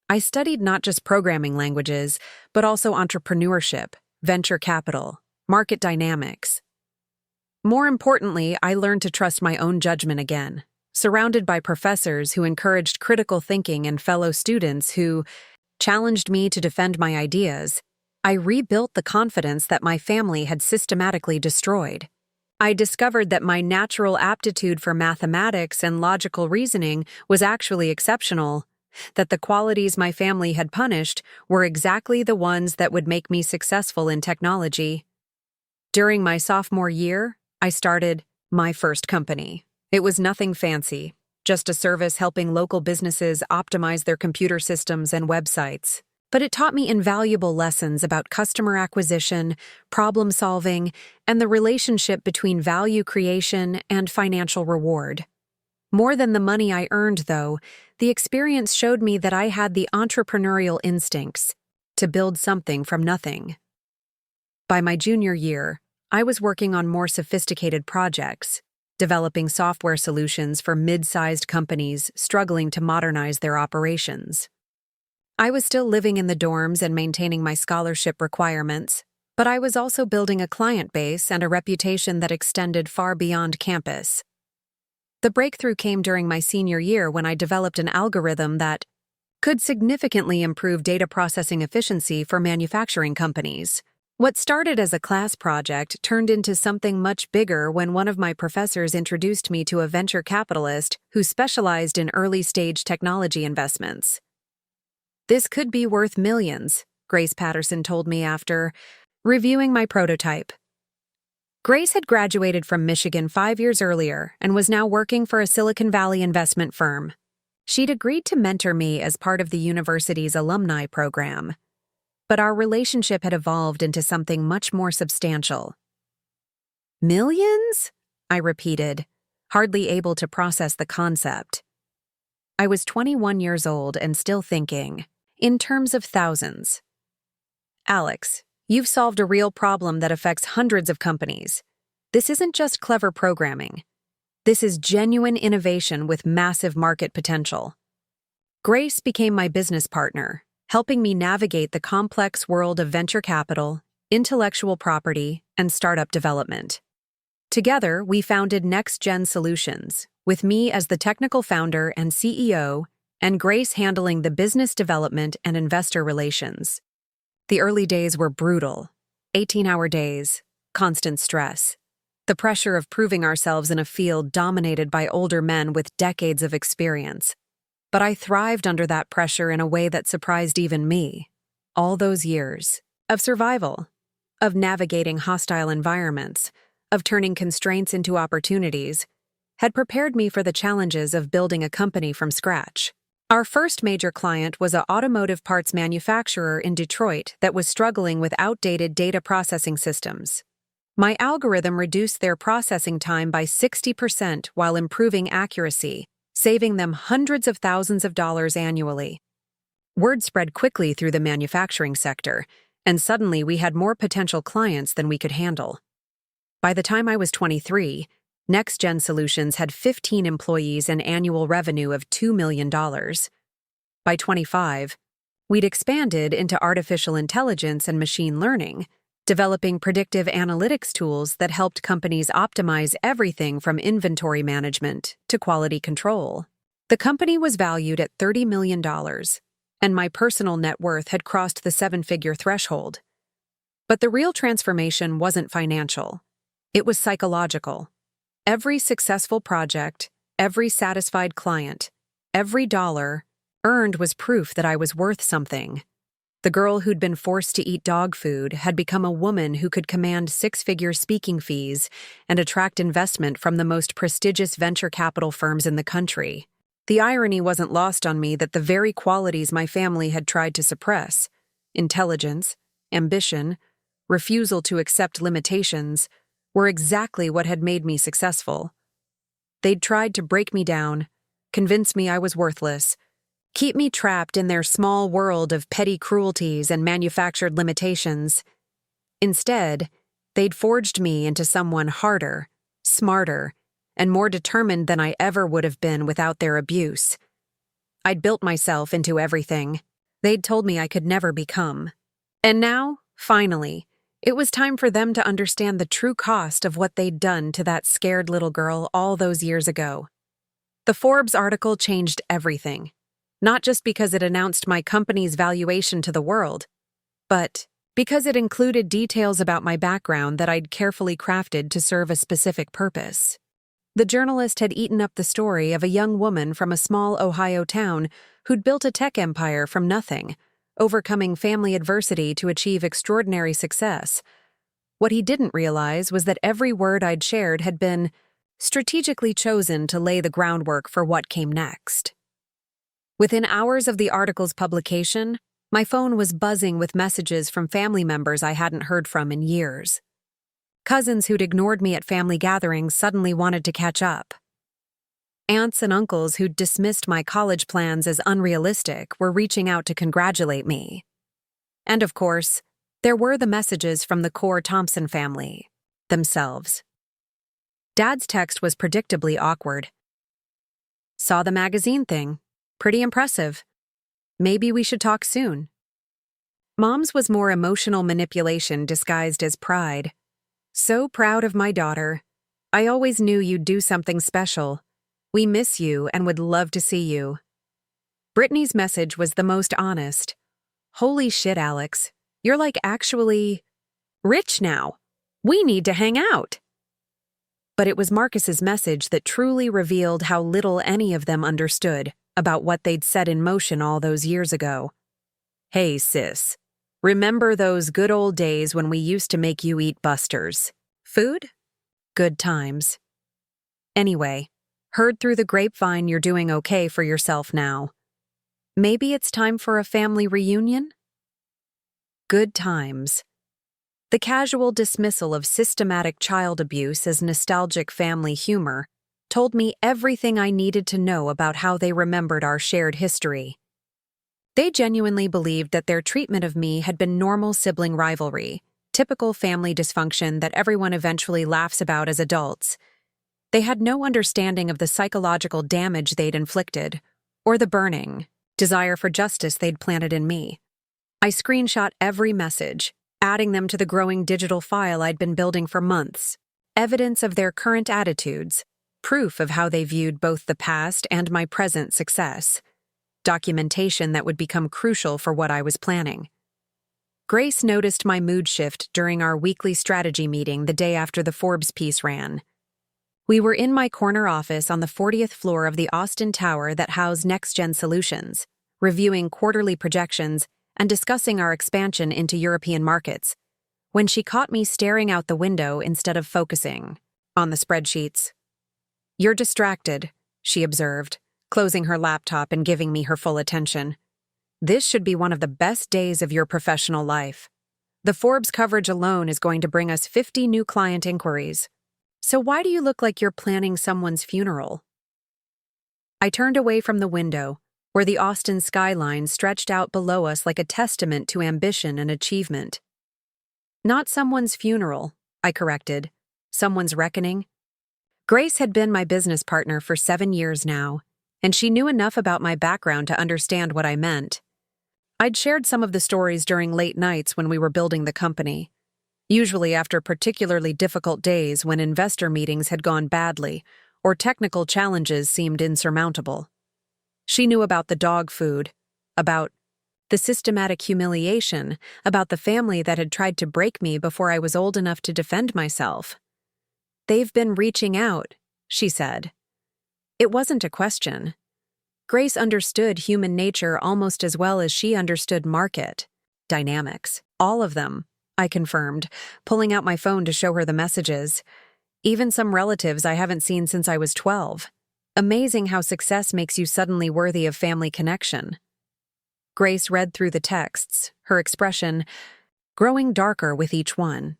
I studied not just programming languages, but also entrepreneurship, venture capital, market dynamics. More importantly, I learned to trust my own judgment again, surrounded by professors who encouraged critical thinking and fellow students who challenged me to defend my ideas. I rebuilt the confidence that my family had systematically destroyed. I discovered that my natural aptitude for mathematics and logical reasoning was actually exceptional, that the qualities my family had punished were exactly the ones that would make me successful in technology. During my sophomore year, I started my first company. It was nothing fancy, just a service helping local businesses optimize their computer systems and websites. But it taught me invaluable lessons about customer acquisition, problem solving, and the relationship between value creation and financial reward. More than the money I earned, though, the experience showed me that I had the entrepreneurial instincts to build something from nothing. By my junior year, I was working on more sophisticated projects, developing software solutions for mid-sized companies struggling to modernize their operations. I was still living in the dorms and maintaining my scholarship requirements, but I was also building a client base and a reputation that extended far beyond campus. The breakthrough came during my senior year when I developed an algorithm that could significantly improve data processing efficiency for manufacturing companies. What started as a class project turned into something much bigger when one of my professors introduced me to a venture capitalist who specialized in early-stage technology investments. "This could be worth millions," Grace Patterson told me after reviewing my prototype. Grace had graduated from Michigan 5 years earlier and was now working for a Silicon Valley investment firm. She'd agreed to mentor me as part of the university's alumni program. But our relationship had evolved into something much more substantial. Millions? I repeated, hardly able to process the concept. I was 21 years old and still thinking, in terms of thousands. Alex, you've solved a real problem that affects hundreds of companies. This isn't just clever programming. This is genuine innovation with massive market potential. Grace became my business partner, helping me navigate the complex world of venture capital, intellectual property, and startup development. Together, we founded Next Gen Solutions, with me as the technical founder and CEO, and Grace handling the business development and investor relations. The early days were brutal. 18-hour days, constant stress. The pressure of proving ourselves in a field dominated by older men with decades of experience. But I thrived under that pressure in a way that surprised even me. All those years of survival, of navigating hostile environments, of turning constraints into opportunities, had prepared me for the challenges of building a company from scratch. Our first major client was an automotive parts manufacturer in Detroit that was struggling with outdated data processing systems. My algorithm reduced their processing time by 60% while improving accuracy, saving them hundreds of thousands of dollars annually. Word spread quickly through the manufacturing sector, and suddenly we had more potential clients than we could handle. By the time I was 23, Next Gen Solutions had 15 employees and annual revenue of $2 million. By 25, we'd expanded into artificial intelligence and machine learning, developing predictive analytics tools that helped companies optimize everything from inventory management to quality control. The company was valued at $30 million, and my personal net worth had crossed the seven-figure threshold. But the real transformation wasn't financial. It was psychological. Every successful project, every satisfied client, every dollar earned was proof that I was worth something. The girl who'd been forced to eat dog food had become a woman who could command six-figure speaking fees and attract investment from the most prestigious venture capital firms in the country. The irony wasn't lost on me that the very qualities my family had tried to suppress — intelligence, ambition, refusal to accept limitations — were exactly what had made me successful. They'd tried to break me down, convince me I was worthless, keep me trapped in their small world of petty cruelties and manufactured limitations. Instead, they'd forged me into someone harder, smarter, and more determined than I ever would have been without their abuse. I'd built myself into everything they'd told me I could never become. And now, finally, it was time for them to understand the true cost of what they'd done to that scared little girl all those years ago. The Forbes article changed everything, not just because it announced my company's valuation to the world, but because it included details about my background that I'd carefully crafted to serve a specific purpose. The journalist had eaten up the story of a young woman from a small Ohio town who'd built a tech empire from nothing, overcoming family adversity to achieve extraordinary success. What he didn't realize was that every word I'd shared had been strategically chosen to lay the groundwork for what came next. Within hours of the article's publication, my phone was buzzing with messages from family members I hadn't heard from in years. Cousins who'd ignored me at family gatherings suddenly wanted to catch up. Aunts and uncles who'd dismissed my college plans as unrealistic were reaching out to congratulate me. And of course, there were the messages from the core Thompson family themselves. Dad's text was predictably awkward. Saw the magazine thing. Pretty impressive. Maybe we should talk soon. Mom's was more emotional manipulation disguised as pride. So proud of my daughter. I always knew you'd do something special. We miss you and would love to see you. Brittany's message was the most honest. Holy shit, Alex. You're like actually rich now. We need to hang out. But it was Marcus's message that truly revealed how little any of them understood about what they'd set in motion all those years ago. Hey, sis. Remember those good old days when we used to make you eat Buster's? Food? Good times. Anyway, heard through the grapevine you're doing okay for yourself now. Maybe it's time for a family reunion? Good times. The casual dismissal of systematic child abuse as nostalgic family humor told me everything I needed to know about how they remembered our shared history. They genuinely believed that their treatment of me had been normal sibling rivalry, typical family dysfunction that everyone eventually laughs about as adults. They had no understanding of the psychological damage they'd inflicted, or the burning desire for justice they'd planted in me. I screenshot every message, adding them to the growing digital file I'd been building for months, evidence of their current attitudes, proof of how they viewed both the past and my present success, documentation that would become crucial for what I was planning. Grace noticed my mood shift during our weekly strategy meeting the day after the Forbes piece ran. We were in my corner office on the 40th floor of the Austin Tower that housed Next-Gen Solutions, reviewing quarterly projections and discussing our expansion into European markets, when she caught me staring out the window instead of focusing on the spreadsheets. "You're distracted," she observed, closing her laptop and giving me her full attention. "This should be one of the best days of your professional life. The Forbes coverage alone is going to bring us 50 new client inquiries. So why do you look like you're planning someone's funeral?" I turned away from the window, where the Austin skyline stretched out below us like a testament to ambition and achievement. "Not someone's funeral," I corrected. "Someone's reckoning." Grace had been my business partner for 7 years now, and she knew enough about my background to understand what I meant. I'd shared some of the stories during late nights when we were building the company, usually after particularly difficult days when investor meetings had gone badly or technical challenges seemed insurmountable. She knew about the dog food, about the systematic humiliation, about the family that had tried to break me before I was old enough to defend myself. "They've been reaching out," she said. It wasn't a question. Grace understood human nature almost as well as she understood market dynamics. "All of them," I confirmed, pulling out my phone to show her the messages. "Even some relatives I haven't seen since I was 12. Amazing how success makes you suddenly worthy of family connection." Grace read through the texts, her expression growing darker with each one.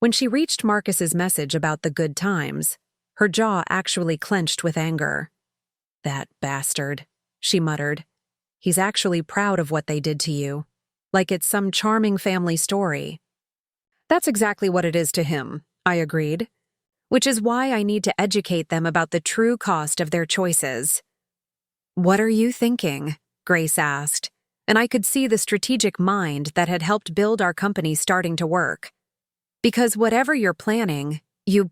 When she reached Marcus's message about the good times, her jaw actually clenched with anger. "That bastard," she muttered. "He's actually proud of what they did to you. Like it's some charming family story." "That's exactly what it is to him," I agreed. "Which is why I need to educate them about the true cost of their choices." "What are you thinking?" Grace asked, and I could see the strategic mind that had helped build our company starting to work. "Because whatever you're planning, you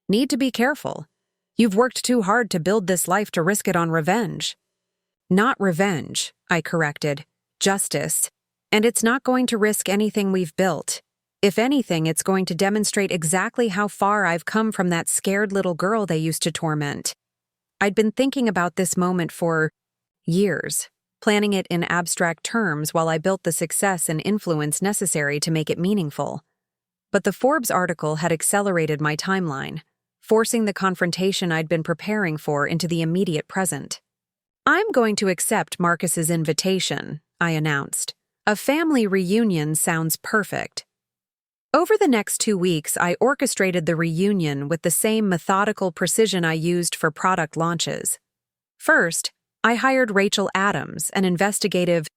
need to be careful. You've worked too hard to build this life to risk it on revenge." "Not revenge," I corrected. "Justice. And it's not going to risk anything we've built. If anything, it's going to demonstrate exactly how far I've come from that scared little girl they used to torment." I'd been thinking about this moment for years, planning it in abstract terms while I built the success and influence necessary to make it meaningful. But the Forbes article had accelerated my timeline, forcing the confrontation I'd been preparing for into the immediate present. "I'm going to accept Marcus's invitation," I announced. "A family reunion sounds perfect." Over the next 2 weeks, I orchestrated the reunion with the same methodical precision I used for product launches. First, I hired Rachel Adams, an investigative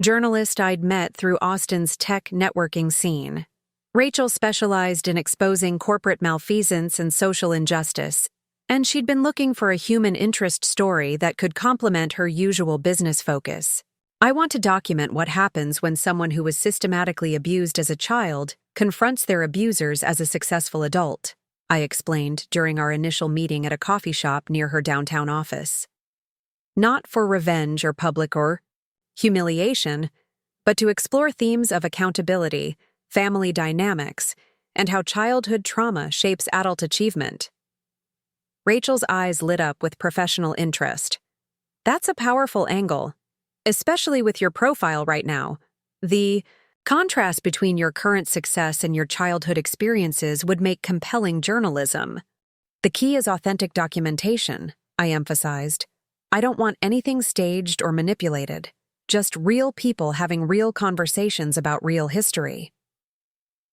journalist I'd met through Austin's tech networking scene. Rachel specialized in exposing corporate malfeasance and social injustice, and she'd been looking for a human interest story that could complement her usual business focus. "I want to document what happens when someone who was systematically abused as a child confronts their abusers as a successful adult," I explained during our initial meeting at a coffee shop near her downtown office. Not for revenge or public or humiliation, but to explore themes of accountability, family dynamics, and how childhood trauma shapes adult achievement. Rachel's eyes lit up with professional interest. "That's a powerful angle, especially with your profile right now. The contrast between your current success and your childhood experiences would make compelling journalism." "The key is authentic documentation," I emphasized. "I don't want anything staged or manipulated. just real people having real conversations about real history.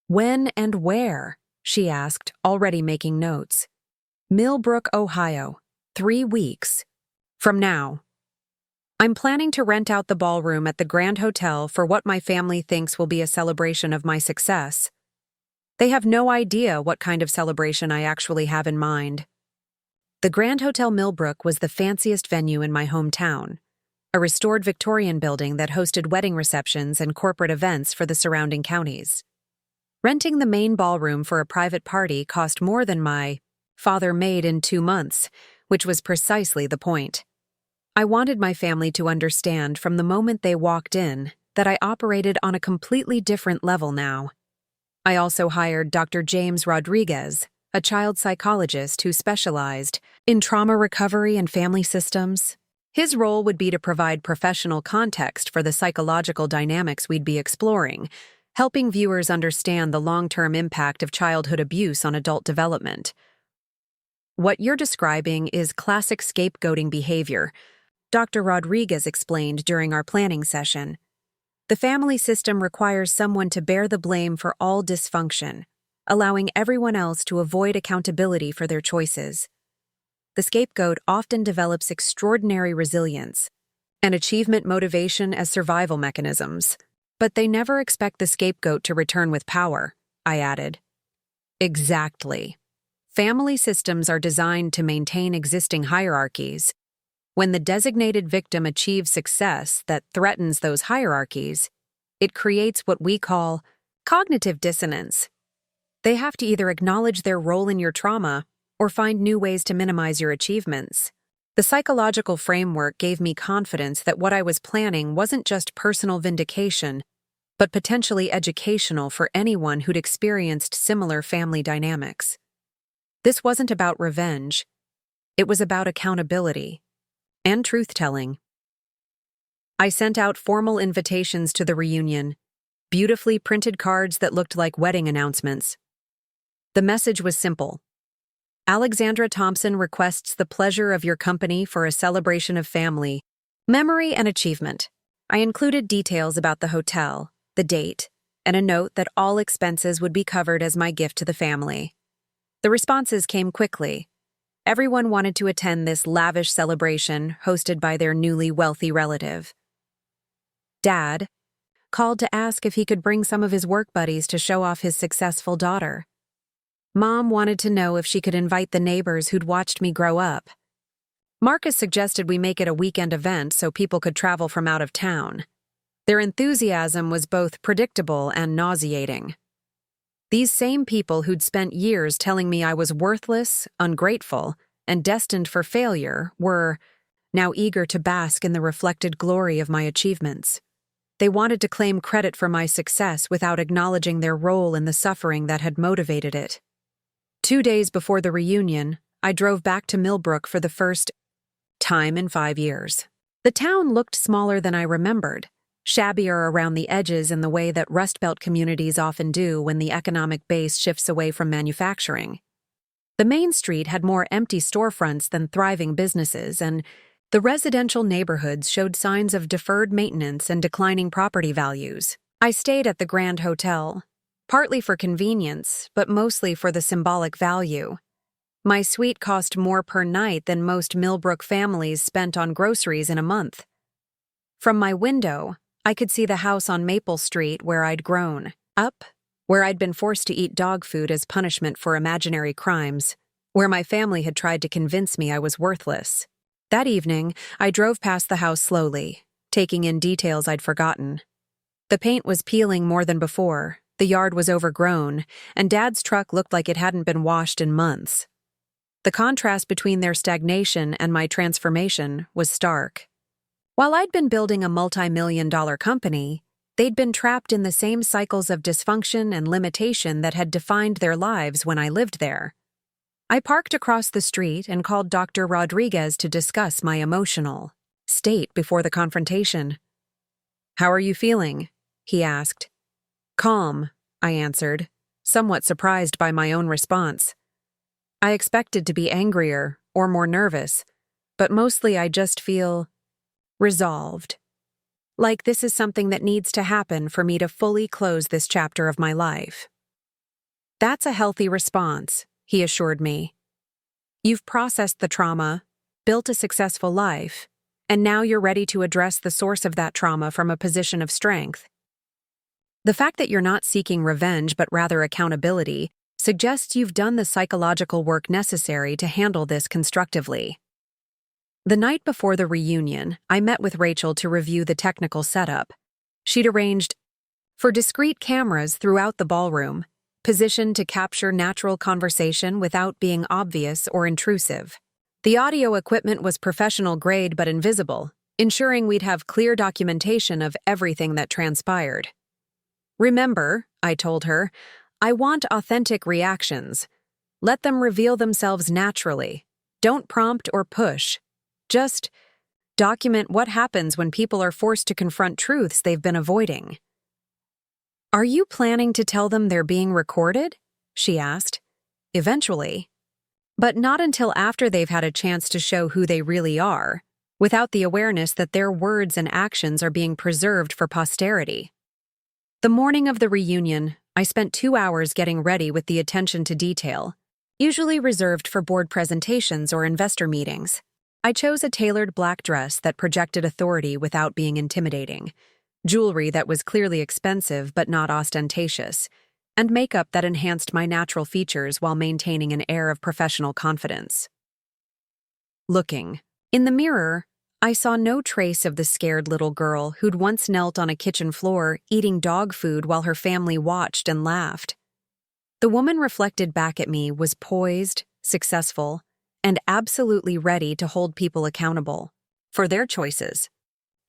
When and where? She asked, already making notes. Millbrook, Ohio. 3 weeks. From now. I'm planning to rent out the ballroom at the Grand Hotel for what my family thinks will be a celebration of my success. They have no idea what kind of celebration I actually have in mind. The Grand Hotel Millbrook was the fanciest venue in my hometown, a restored Victorian building that hosted wedding receptions and corporate events for the surrounding counties. Renting the main ballroom for a private party cost more than my father made in 2 months, which was precisely the point. I wanted my family to understand from the moment they walked in that I operated on a completely different level now. I also hired Dr. James Rodriguez, a child psychologist who specialized in trauma recovery and family systems. His role would be to provide professional context for the psychological dynamics we'd be exploring, helping viewers understand the long-term impact of childhood abuse on adult development. What you're describing is classic scapegoating behavior, Dr. Rodriguez explained during our planning session. The family system requires someone to bear the blame for all dysfunction, allowing everyone else to avoid accountability for their choices. The scapegoat often develops extraordinary resilience and achievement motivation as survival mechanisms, but they never expect the scapegoat to return with power, I added. Exactly. Family systems are designed to maintain existing hierarchies. When the designated victim achieves success that threatens those hierarchies, it creates what we call cognitive dissonance. They have to either acknowledge their role in your trauma or find new ways to minimize your achievements. The psychological framework gave me confidence that what I was planning wasn't just personal vindication, but potentially educational for anyone who'd experienced similar family dynamics. This wasn't about revenge. It was about accountability and truth-telling. I sent out formal invitations to the reunion, beautifully printed cards that looked like wedding announcements. The message was simple. Alexandra Thompson requests the pleasure of your company for a celebration of family, memory, and achievement. I included details about the hotel, the date, and a note that all expenses would be covered as my gift to the family. The responses came quickly. Everyone wanted to attend this lavish celebration hosted by their newly wealthy relative. Dad called to ask if he could bring some of his work buddies to show off his successful daughter. Mom wanted to know if she could invite the neighbors who'd watched me grow up. Marcus suggested we make it a weekend event so people could travel from out of town. Their enthusiasm was both predictable and nauseating. These same people who'd spent years telling me I was worthless, ungrateful, and destined for failure were now eager to bask in the reflected glory of my achievements. They wanted to claim credit for my success without acknowledging their role in the suffering that had motivated it. 2 days before the reunion, I drove back to Millbrook for the first time in 5 years. The town looked smaller than I remembered, shabbier around the edges in the way that Rust Belt communities often do when the economic base shifts away from manufacturing. The main street had more empty storefronts than thriving businesses, and the residential neighborhoods showed signs of deferred maintenance and declining property values. I stayed at the Grand Hotel, partly for convenience, but mostly for the symbolic value. My suite cost more per night than most Millbrook families spent on groceries in a month. From my window, I could see the house on Maple Street where I'd grown up, where I'd been forced to eat dog food as punishment for imaginary crimes, where my family had tried to convince me I was worthless. That evening, I drove past the house slowly, taking in details I'd forgotten. The paint was peeling more than before, the yard was overgrown, and Dad's truck looked like it hadn't been washed in months. The contrast between their stagnation and my transformation was stark. While I'd been building a multi-million-dollar company, they'd been trapped in the same cycles of dysfunction and limitation that had defined their lives when I lived there. I parked across the street and called Dr. Rodriguez to discuss my emotional state before the confrontation. "How are you feeling?" he asked. "Calm," I answered, somewhat surprised by my own response. I expected to be angrier or more nervous, but mostly I just feel resolved. Like this is something that needs to happen for me to fully close this chapter of my life. That's a healthy response, he assured me. You've processed the trauma, built a successful life, and now you're ready to address the source of that trauma from a position of strength. The fact that you're not seeking revenge but rather accountability suggests you've done the psychological work necessary to handle this constructively. The night before the reunion, I met with Rachel to review the technical setup. She'd arranged for discrete cameras throughout the ballroom, positioned to capture natural conversation without being obvious or intrusive. The audio equipment was professional grade but invisible, ensuring we'd have clear documentation of everything that transpired. Remember, I told her, I want authentic reactions. Let them reveal themselves naturally. Don't prompt or push. Just document what happens when people are forced to confront truths they've been avoiding. Are you planning to tell them they're being recorded? She asked. Eventually. But not until after they've had a chance to show who they really are, without the awareness that their words and actions are being preserved for posterity. The morning of the reunion, I spent 2 hours getting ready with the attention to detail, usually reserved for board presentations or investor meetings. I chose a tailored black dress that projected authority without being intimidating, jewelry that was clearly expensive but not ostentatious, and makeup that enhanced my natural features while maintaining an air of professional confidence. Looking in the mirror, I saw no trace of the scared little girl who'd once knelt on a kitchen floor eating dog food while her family watched and laughed. The woman reflected back at me was poised, successful, and absolutely ready to hold people accountable for their choices.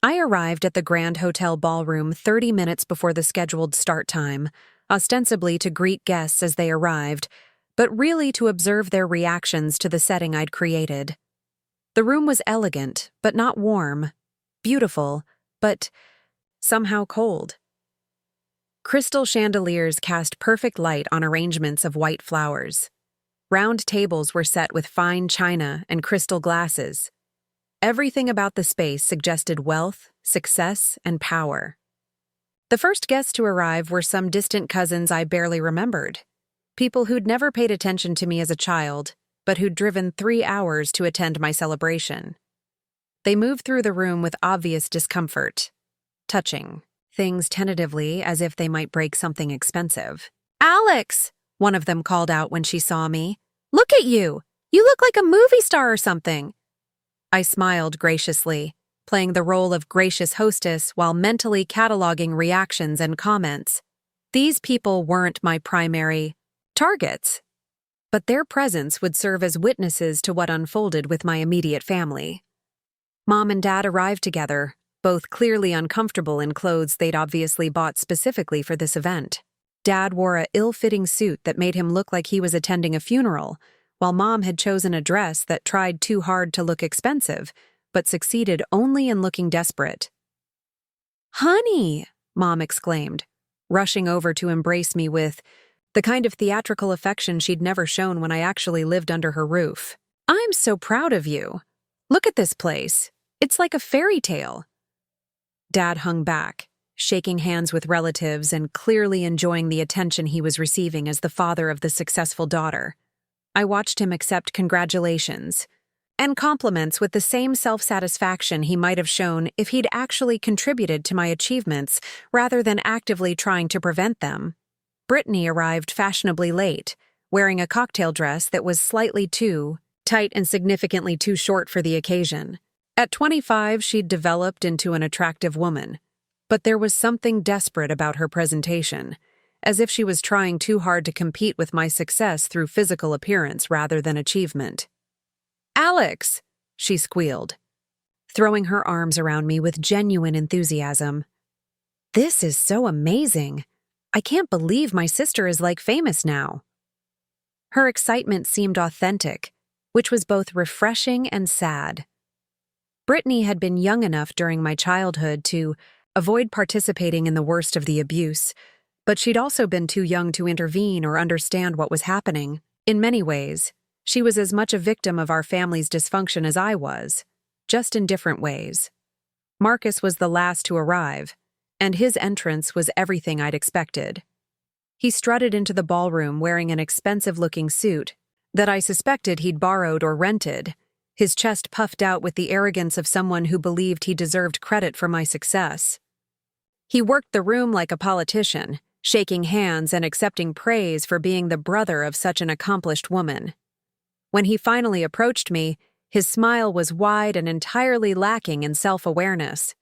I arrived at the Grand Hotel ballroom 30 minutes before the scheduled start time, ostensibly to greet guests as they arrived, but really to observe their reactions to the setting I'd created. The room was elegant, but not warm, beautiful, but somehow cold. Crystal chandeliers cast perfect light on arrangements of white flowers. Round tables were set with fine china and crystal glasses. Everything about the space suggested wealth, success, and power. The first guests to arrive were some distant cousins I barely remembered, people who'd never paid attention to me as a child, but who'd driven 3 hours to attend my celebration. They moved through the room with obvious discomfort, touching things tentatively as if they might break something expensive. "Alex!" one of them called out when she saw me. "Look at you! You look like a movie star or something!" I smiled graciously, playing the role of gracious hostess while mentally cataloging reactions and comments. These people weren't my primary targets, but their presence would serve as witnesses to what unfolded with my immediate family. Mom and Dad arrived together, both clearly uncomfortable in clothes they'd obviously bought specifically for this event. Dad wore a ill-fitting suit that made him look like he was attending a funeral, while Mom had chosen a dress that tried too hard to look expensive, but succeeded only in looking desperate. "Honey!" Mom exclaimed, rushing over to embrace me with the kind of theatrical affection she'd never shown when I actually lived under her roof. "I'm so proud of you. Look at this place. It's like a fairy tale." Dad hung back, shaking hands with relatives and clearly enjoying the attention he was receiving as the father of the successful daughter. I watched him accept congratulations and compliments with the same self-satisfaction he might have shown if he'd actually contributed to my achievements rather than actively trying to prevent them. Brittany arrived fashionably late, wearing a cocktail dress that was slightly too tight and significantly too short for the occasion. At 25, she'd developed into an attractive woman, but there was something desperate about her presentation, as if she was trying too hard to compete with my success through physical appearance rather than achievement. "Alex!" she squealed, throwing her arms around me with genuine enthusiasm. "This is so amazing. I can't believe my sister is like famous now." Her excitement seemed authentic, which was both refreshing and sad. Brittany had been young enough during my childhood to avoid participating in the worst of the abuse, but she'd also been too young to intervene or understand what was happening. In many ways, she was as much a victim of our family's dysfunction as I was, just in different ways. Marcus was the last to arrive, and his entrance was everything I'd expected. He strutted into the ballroom wearing an expensive-looking suit that I suspected he'd borrowed or rented, his chest puffed out with the arrogance of someone who believed he deserved credit for my success. He worked the room like a politician, shaking hands and accepting praise for being the brother of such an accomplished woman. When he finally approached me, his smile was wide and entirely lacking in self-awareness.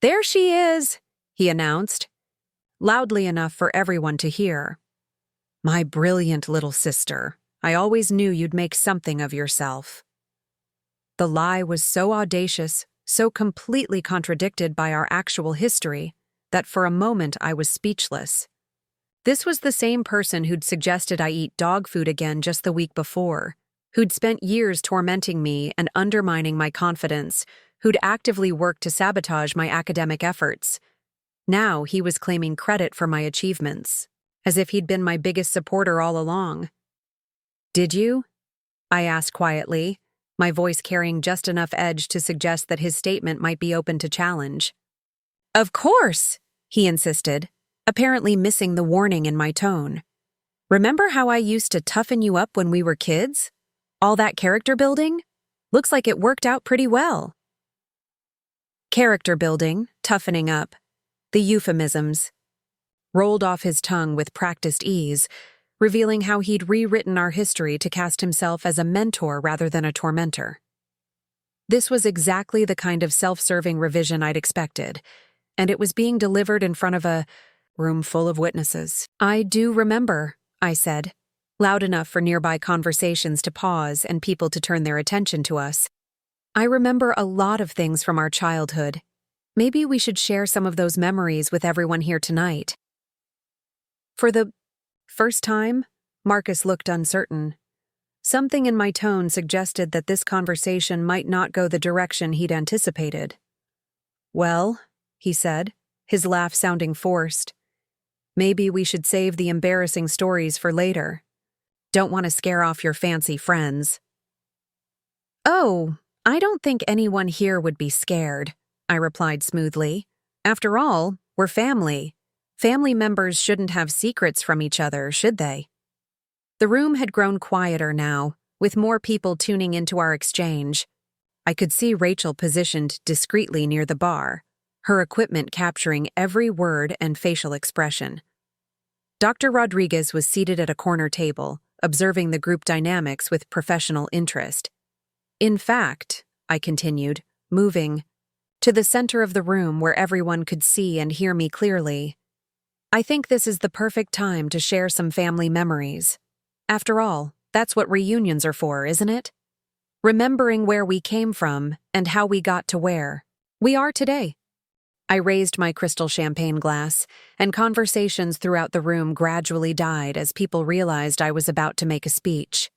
"There she is," he announced, loudly enough for everyone to hear. "My brilliant little sister, I always knew you'd make something of yourself." The lie was so audacious, so completely contradicted by our actual history, that for a moment I was speechless. This was the same person who'd suggested I eat dog food again just the week before, who'd spent years tormenting me and undermining my confidence, who'd actively worked to sabotage my academic efforts. Now he was claiming credit for my achievements, as if he'd been my biggest supporter all along. "Did you?" I asked quietly, my voice carrying just enough edge to suggest that his statement might be open to challenge. "Of course," he insisted, apparently missing the warning in my tone. "Remember how I used to toughen you up when we were kids? All that character building? Looks like it worked out pretty well." Character building, toughening up, the euphemisms rolled off his tongue with practiced ease, revealing how he'd rewritten our history to cast himself as a mentor rather than a tormentor. This was exactly the kind of self-serving revision I'd expected, and it was being delivered in front of a room full of witnesses. "I do remember," I said, loud enough for nearby conversations to pause and people to turn their attention to us. "I remember a lot of things from our childhood. Maybe we should share some of those memories with everyone here tonight." For the first time, Marcus looked uncertain. Something in my tone suggested that this conversation might not go the direction he'd anticipated. "Well," he said, his laugh sounding forced, "maybe we should save the embarrassing stories for later. Don't want to scare off your fancy friends." "Oh, I don't think anyone here would be scared," I replied smoothly. "After all, we're family. Family members shouldn't have secrets from each other, should they?" The room had grown quieter now, with more people tuning into our exchange. I could see Rachel positioned discreetly near the bar, her equipment capturing every word and facial expression. Dr. Rodriguez was seated at a corner table, observing the group dynamics with professional interest. "In fact," I continued, moving to the center of the room where everyone could see and hear me clearly, "I think this is the perfect time to share some family memories. After all, that's what reunions are for, isn't it? Remembering where we came from and how we got to where we are today." I raised my crystal champagne glass, and conversations throughout the room gradually died as people realized I was about to make a speech.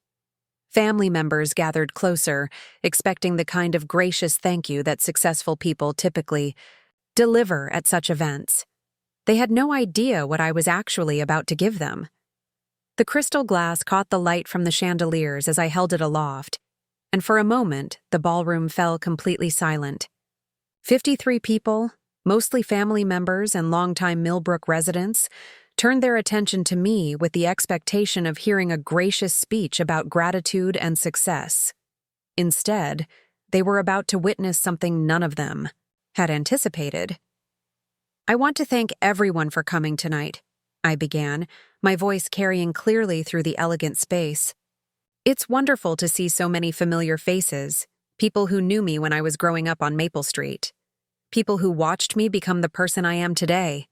Family members gathered closer, expecting the kind of gracious thank you that successful people typically deliver at such events. They had no idea what I was actually about to give them. The crystal glass caught the light from the chandeliers as I held it aloft, and for a moment, the ballroom fell completely silent. 53 people, mostly family members and longtime Millbrook residents, turned their attention to me with the expectation of hearing a gracious speech about gratitude and success. Instead, they were about to witness something none of them had anticipated. "I want to thank everyone for coming tonight," I began, my voice carrying clearly through the elegant space. "It's wonderful to see so many familiar faces, people who knew me when I was growing up on Maple Street, people who watched me become the person I am today."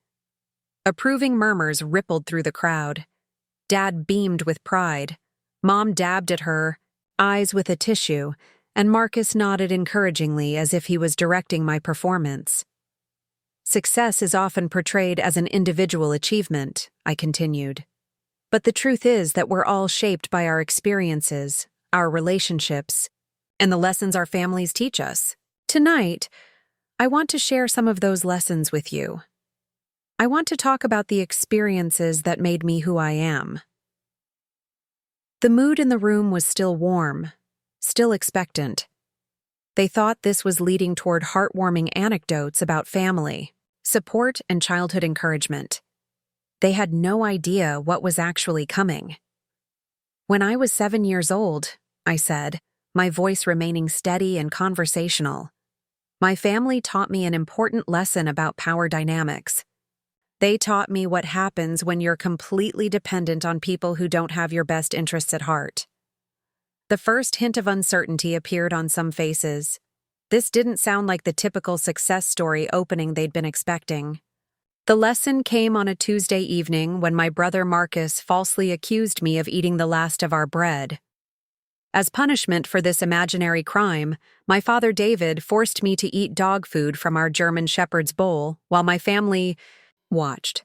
Approving murmurs rippled through the crowd. Dad beamed with pride. Mom dabbed at her eyes with a tissue, and Marcus nodded encouragingly as if he was directing my performance. "Success is often portrayed as an individual achievement," I continued. "But the truth is that we're all shaped by our experiences, our relationships, and the lessons our families teach us. Tonight, I want to share some of those lessons with you. I want to talk about the experiences that made me who I am." The mood in the room was still warm, still expectant. They thought this was leading toward heartwarming anecdotes about family, support, and childhood encouragement. They had no idea what was actually coming. "When I was 7 years old," I said, my voice remaining steady and conversational, "my family taught me an important lesson about power dynamics. They taught me what happens when you're completely dependent on people who don't have your best interests at heart." The first hint of uncertainty appeared on some faces. This didn't sound like the typical success story opening they'd been expecting. The lesson came on a Tuesday evening when my brother Marcus falsely accused me of eating the last of our bread. As punishment for this imaginary crime, my father David forced me to eat dog food from our German Shepherd's bowl while my family watched.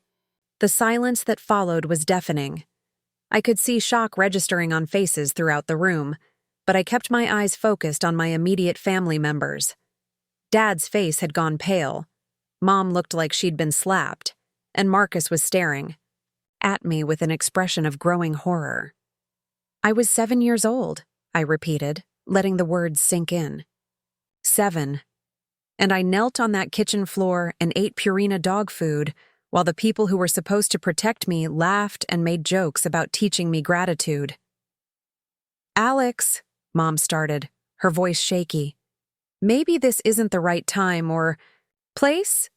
The silence that followed was deafening. I could see shock registering on faces throughout the room, but I kept my eyes focused on my immediate family members. Dad's face had gone pale. Mom looked like she'd been slapped, and Marcus was staring at me with an expression of growing horror. "I was 7 years old," I repeated, letting the words sink in. 7. And I knelt on that kitchen floor and ate Purina dog food, while the people who were supposed to protect me laughed and made jokes about teaching me gratitude. "Alex," Mom started, her voice shaky. "Maybe this isn't the right time or place?"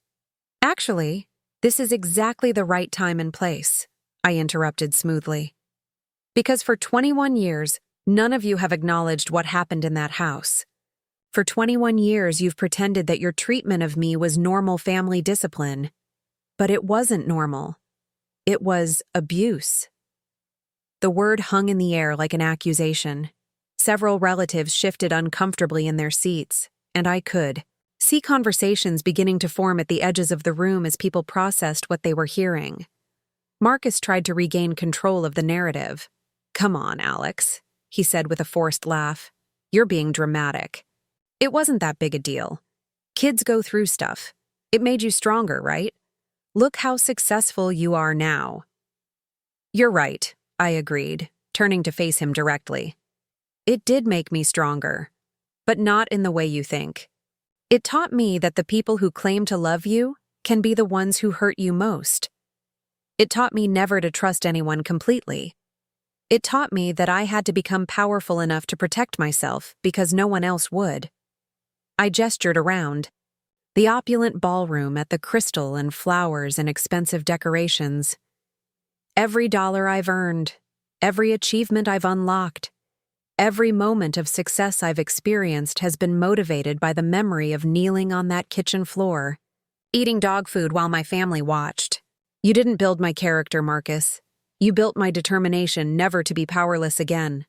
"Actually, this is exactly the right time and place," I interrupted smoothly. "Because for 21 years, none of you have acknowledged what happened in that house. For 21 years, you've pretended that your treatment of me was normal family discipline. But it wasn't normal. It was abuse." The word hung in the air like an accusation. Several relatives shifted uncomfortably in their seats, and I could see conversations beginning to form at the edges of the room as people processed what they were hearing. Marcus tried to regain control of the narrative. "Come on, Alex," he said with a forced laugh. "You're being dramatic. It wasn't that big a deal. Kids go through stuff. It made you stronger, right? Look how successful you are now." "You're right," I agreed, turning to face him directly. "It did make me stronger, but not in the way you think. It taught me that the people who claim to love you can be the ones who hurt you most. It taught me never to trust anyone completely. It taught me that I had to become powerful enough to protect myself because no one else would." I gestured around. The opulent ballroom at the crystal and flowers and expensive decorations. Every dollar I've earned, every achievement I've unlocked, every moment of success I've experienced has been motivated by the memory of kneeling on that kitchen floor, eating dog food while my family watched. You didn't build my character, Marcus. You built my determination never to be powerless again.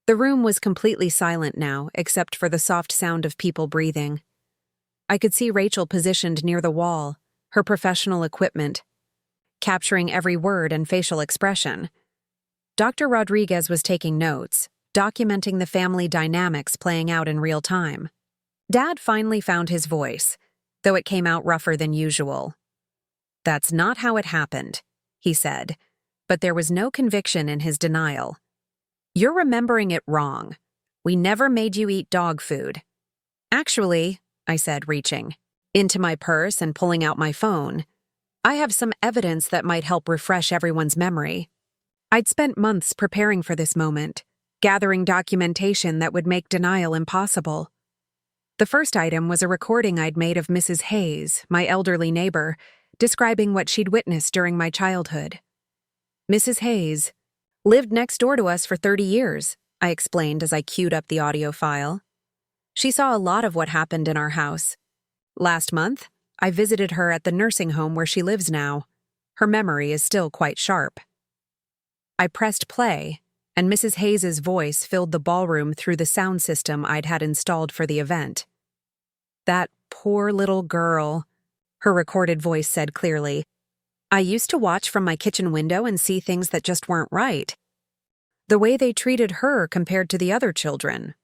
The room was completely silent now, except for the soft sound of people breathing. I could see Rachel positioned near the wall, her professional equipment, capturing every word and facial expression. Dr. Rodriguez was taking notes, documenting the family dynamics playing out in real time. Dad finally found his voice, though it came out rougher than usual. "That's not how it happened," he said, but there was no conviction in his denial. "You're remembering it wrong. We never made you eat dog food." "Actually," I said, reaching into my purse and pulling out my phone, "I have some evidence that might help refresh everyone's memory." I'd spent months preparing for this moment, gathering documentation that would make denial impossible. The first item was a recording I'd made of Mrs. Hayes, my elderly neighbor, describing what she'd witnessed during my childhood. Mrs. Hayes lived next door to us for 30 years, I explained as I queued up the audio file. She saw a lot of what happened in our house. Last month, I visited her at the nursing home where she lives now. Her memory is still quite sharp. I pressed play, and Mrs. Hayes's voice filled the ballroom through the sound system I'd had installed for the event. "That poor little girl," her recorded voice said clearly. "I used to watch from my kitchen window and see things that just weren't right. The way they treated her compared to the other children.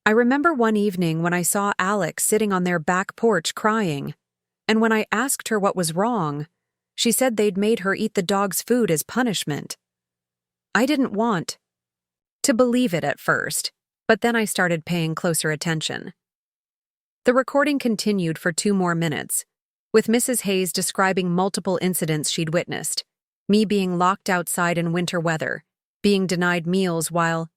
I remember one evening when I saw Alex sitting on their back porch crying, and when I asked her what was wrong, she said they'd made her eat the dog's food as punishment. I didn't want to believe it at first, But then I started paying closer attention. The recording continued for 2 more minutes, with Mrs. Hayes describing multiple incidents she'd witnessed. Me being locked outside in winter weather, being denied meals while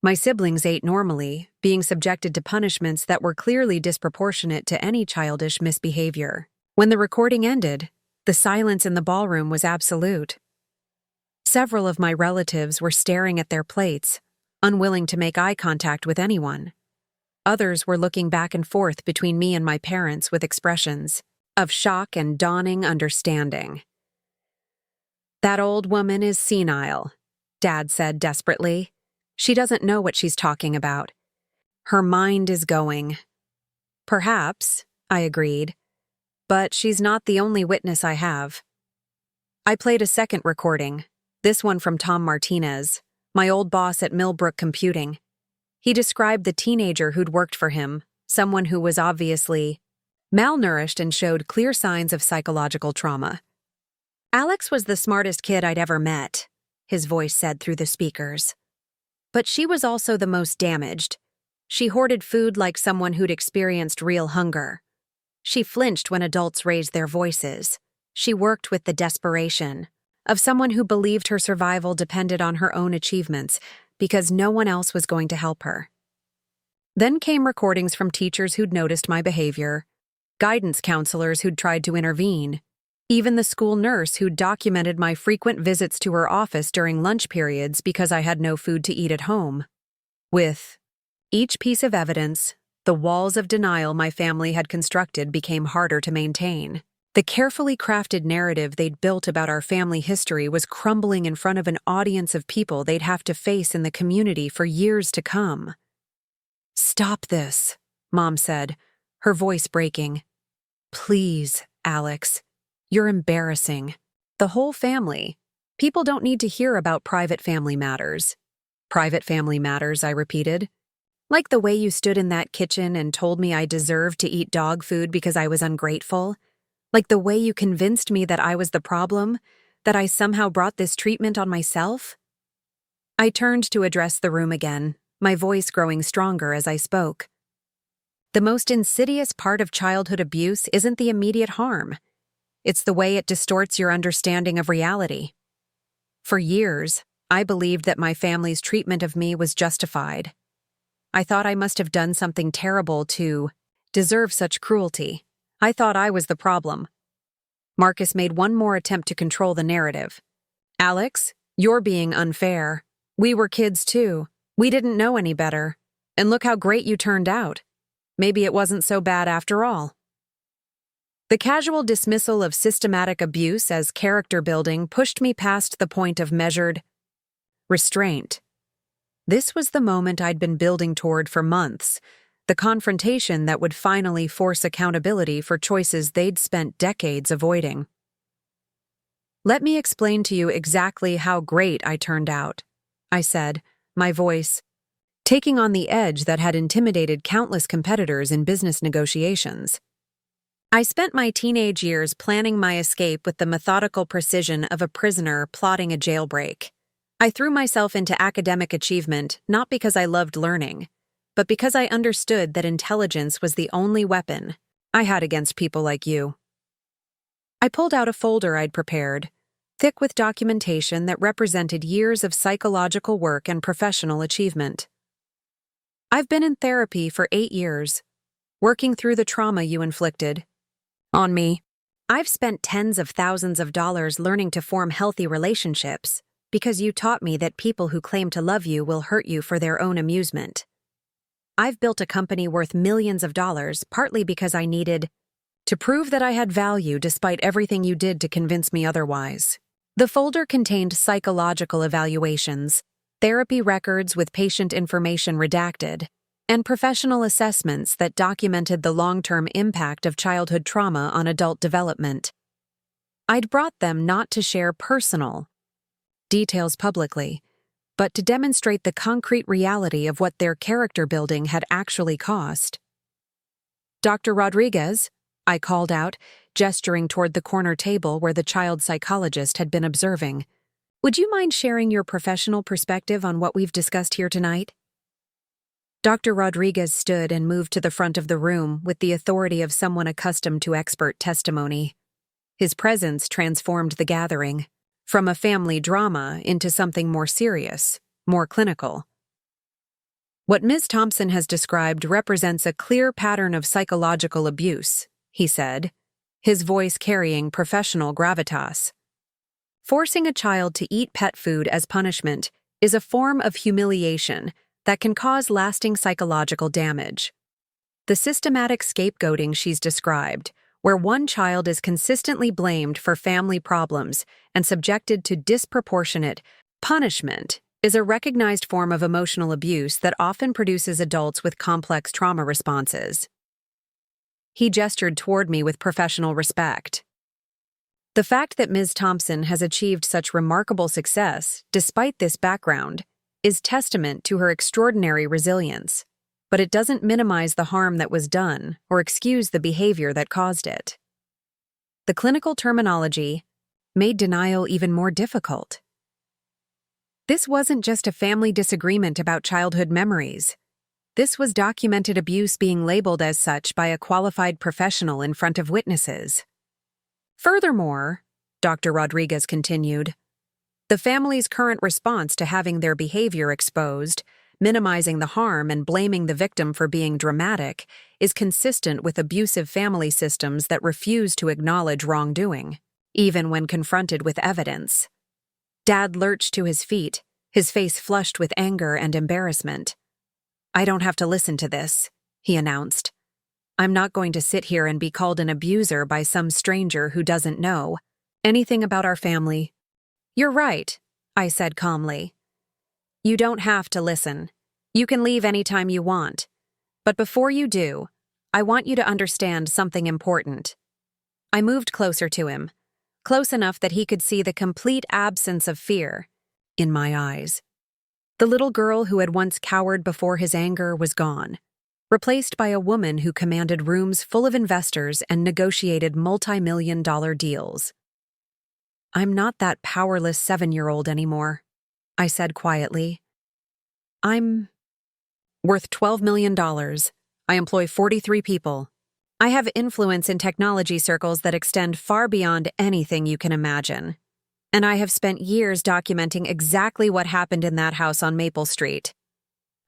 my siblings ate normally, being subjected to punishments that were clearly disproportionate to any childish misbehavior. When the recording ended, the silence in the ballroom was absolute. Several of my relatives were staring at their plates, unwilling to make eye contact with anyone. Others were looking back and forth between me and my parents with expressions of shock and dawning understanding. "That old woman is senile," Dad said desperately. "She doesn't know what she's talking about. Her mind is going." "Perhaps," I agreed, "but she's not the only witness I have." I played a second recording, this one from Tom Martinez, my old boss at Millbrook Computing. He described the teenager who'd worked for him, someone who was obviously malnourished and showed clear signs of psychological trauma. "Alex was the smartest kid I'd ever met," his voice said through the speakers. "But she was also the most damaged. She hoarded food like someone who'd experienced real hunger. She flinched when adults raised their voices. She worked with the desperation of someone who believed her survival depended on her own achievements because no one else was going to help her." Then came recordings from teachers who'd noticed my behavior, guidance counselors who'd tried to intervene, even the school nurse who'd documented my frequent visits to her office during lunch periods because I had no food to eat at home. With each piece of evidence, the walls of denial my family had constructed became harder to maintain. The carefully crafted narrative they'd built about our family history was crumbling in front of an audience of people they'd have to face in the community for years to come. "Stop this," Mom said, her voice breaking. "Please, Alex. You're embarrassing. The whole family. People don't need to hear about private family matters." "Private family matters," I repeated. "Like the way you stood in that kitchen and told me I deserved to eat dog food because I was ungrateful? Like the way you convinced me that I was the problem, that I somehow brought this treatment on myself?" I turned to address the room again, my voice growing stronger as I spoke. "The most insidious part of childhood abuse isn't the immediate harm. It's the way it distorts your understanding of reality. For years, I believed that my family's treatment of me was justified. I thought I must have done something terrible to deserve such cruelty. I thought I was the problem." Marcus made one more attempt to control the narrative. "Alex, you're being unfair. We were kids too. We didn't know any better. And look how great you turned out. Maybe it wasn't so bad after all." The casual dismissal of systematic abuse as character building pushed me past the point of measured restraint. This was the moment I'd been building toward for months, the confrontation that would finally force accountability for choices they'd spent decades avoiding. "Let me explain to you exactly how great I turned out," I said, my voice taking on the edge that had intimidated countless competitors in business negotiations. "I spent my teenage years planning my escape with the methodical precision of a prisoner plotting a jailbreak. I threw myself into academic achievement not because I loved learning, but because I understood that intelligence was the only weapon I had against people like you." I pulled out a folder I'd prepared, thick with documentation that represented years of psychological work and professional achievement. "I've been in therapy for 8 years, working through the trauma you inflicted on me. I've spent tens of thousands of dollars learning to form healthy relationships because you taught me that people who claim to love you will hurt you for their own amusement. I've built a company worth millions of dollars partly because I needed to prove that I had value despite everything you did to convince me otherwise." The folder contained psychological evaluations, therapy records with patient information redacted, and professional assessments that documented the long-term impact of childhood trauma on adult development. I'd brought them not to share personal details publicly, but to demonstrate the concrete reality of what their character building had actually cost. "Dr. Rodriguez," I called out, gesturing toward the corner table where the child psychologist had been observing, "would you mind sharing your professional perspective on what we've discussed here tonight?" Dr. Rodriguez stood and moved to the front of the room with the authority of someone accustomed to expert testimony. His presence transformed the gathering, from a family drama into something more serious, more clinical. What Ms. Thompson has described represents a clear pattern of psychological abuse, he said, his voice carrying professional gravitas. Forcing a child to eat pet food as punishment is a form of humiliation that can cause lasting psychological damage. The systematic scapegoating she's described, where one child is consistently blamed for family problems and subjected to disproportionate punishment, is a recognized form of emotional abuse that often produces adults with complex trauma responses. He gestured toward me with professional respect. The fact that Ms. Thompson has achieved such remarkable success, despite this background, is testament to her extraordinary resilience, but it doesn't minimize the harm that was done or excuse the behavior that caused it. The clinical terminology made denial even more difficult. This wasn't just a family disagreement about childhood memories. This was documented abuse being labeled as such by a qualified professional in front of witnesses. Furthermore, Dr. Rodriguez continued, the family's current response to having their behavior exposed, minimizing the harm and blaming the victim for being dramatic, is consistent with abusive family systems that refuse to acknowledge wrongdoing, even when confronted with evidence. Dad lurched to his feet, his face flushed with anger and embarrassment. I don't have to listen to this, he announced. I'm not going to sit here and be called an abuser by some stranger who doesn't know anything about our family. You're right, I said calmly. You don't have to listen. You can leave anytime you want. But before you do, I want you to understand something important. I moved closer to him, close enough that he could see the complete absence of fear in my eyes. The little girl who had once cowered before his anger was gone, replaced by a woman who commanded rooms full of investors and negotiated multi-million-dollar deals. I'm not that powerless 7-year-old anymore, I said quietly. I'm worth $12 million. I employ 43 people. I have influence in technology circles that extend far beyond anything you can imagine. And I have spent years documenting exactly what happened in that house on Maple Street.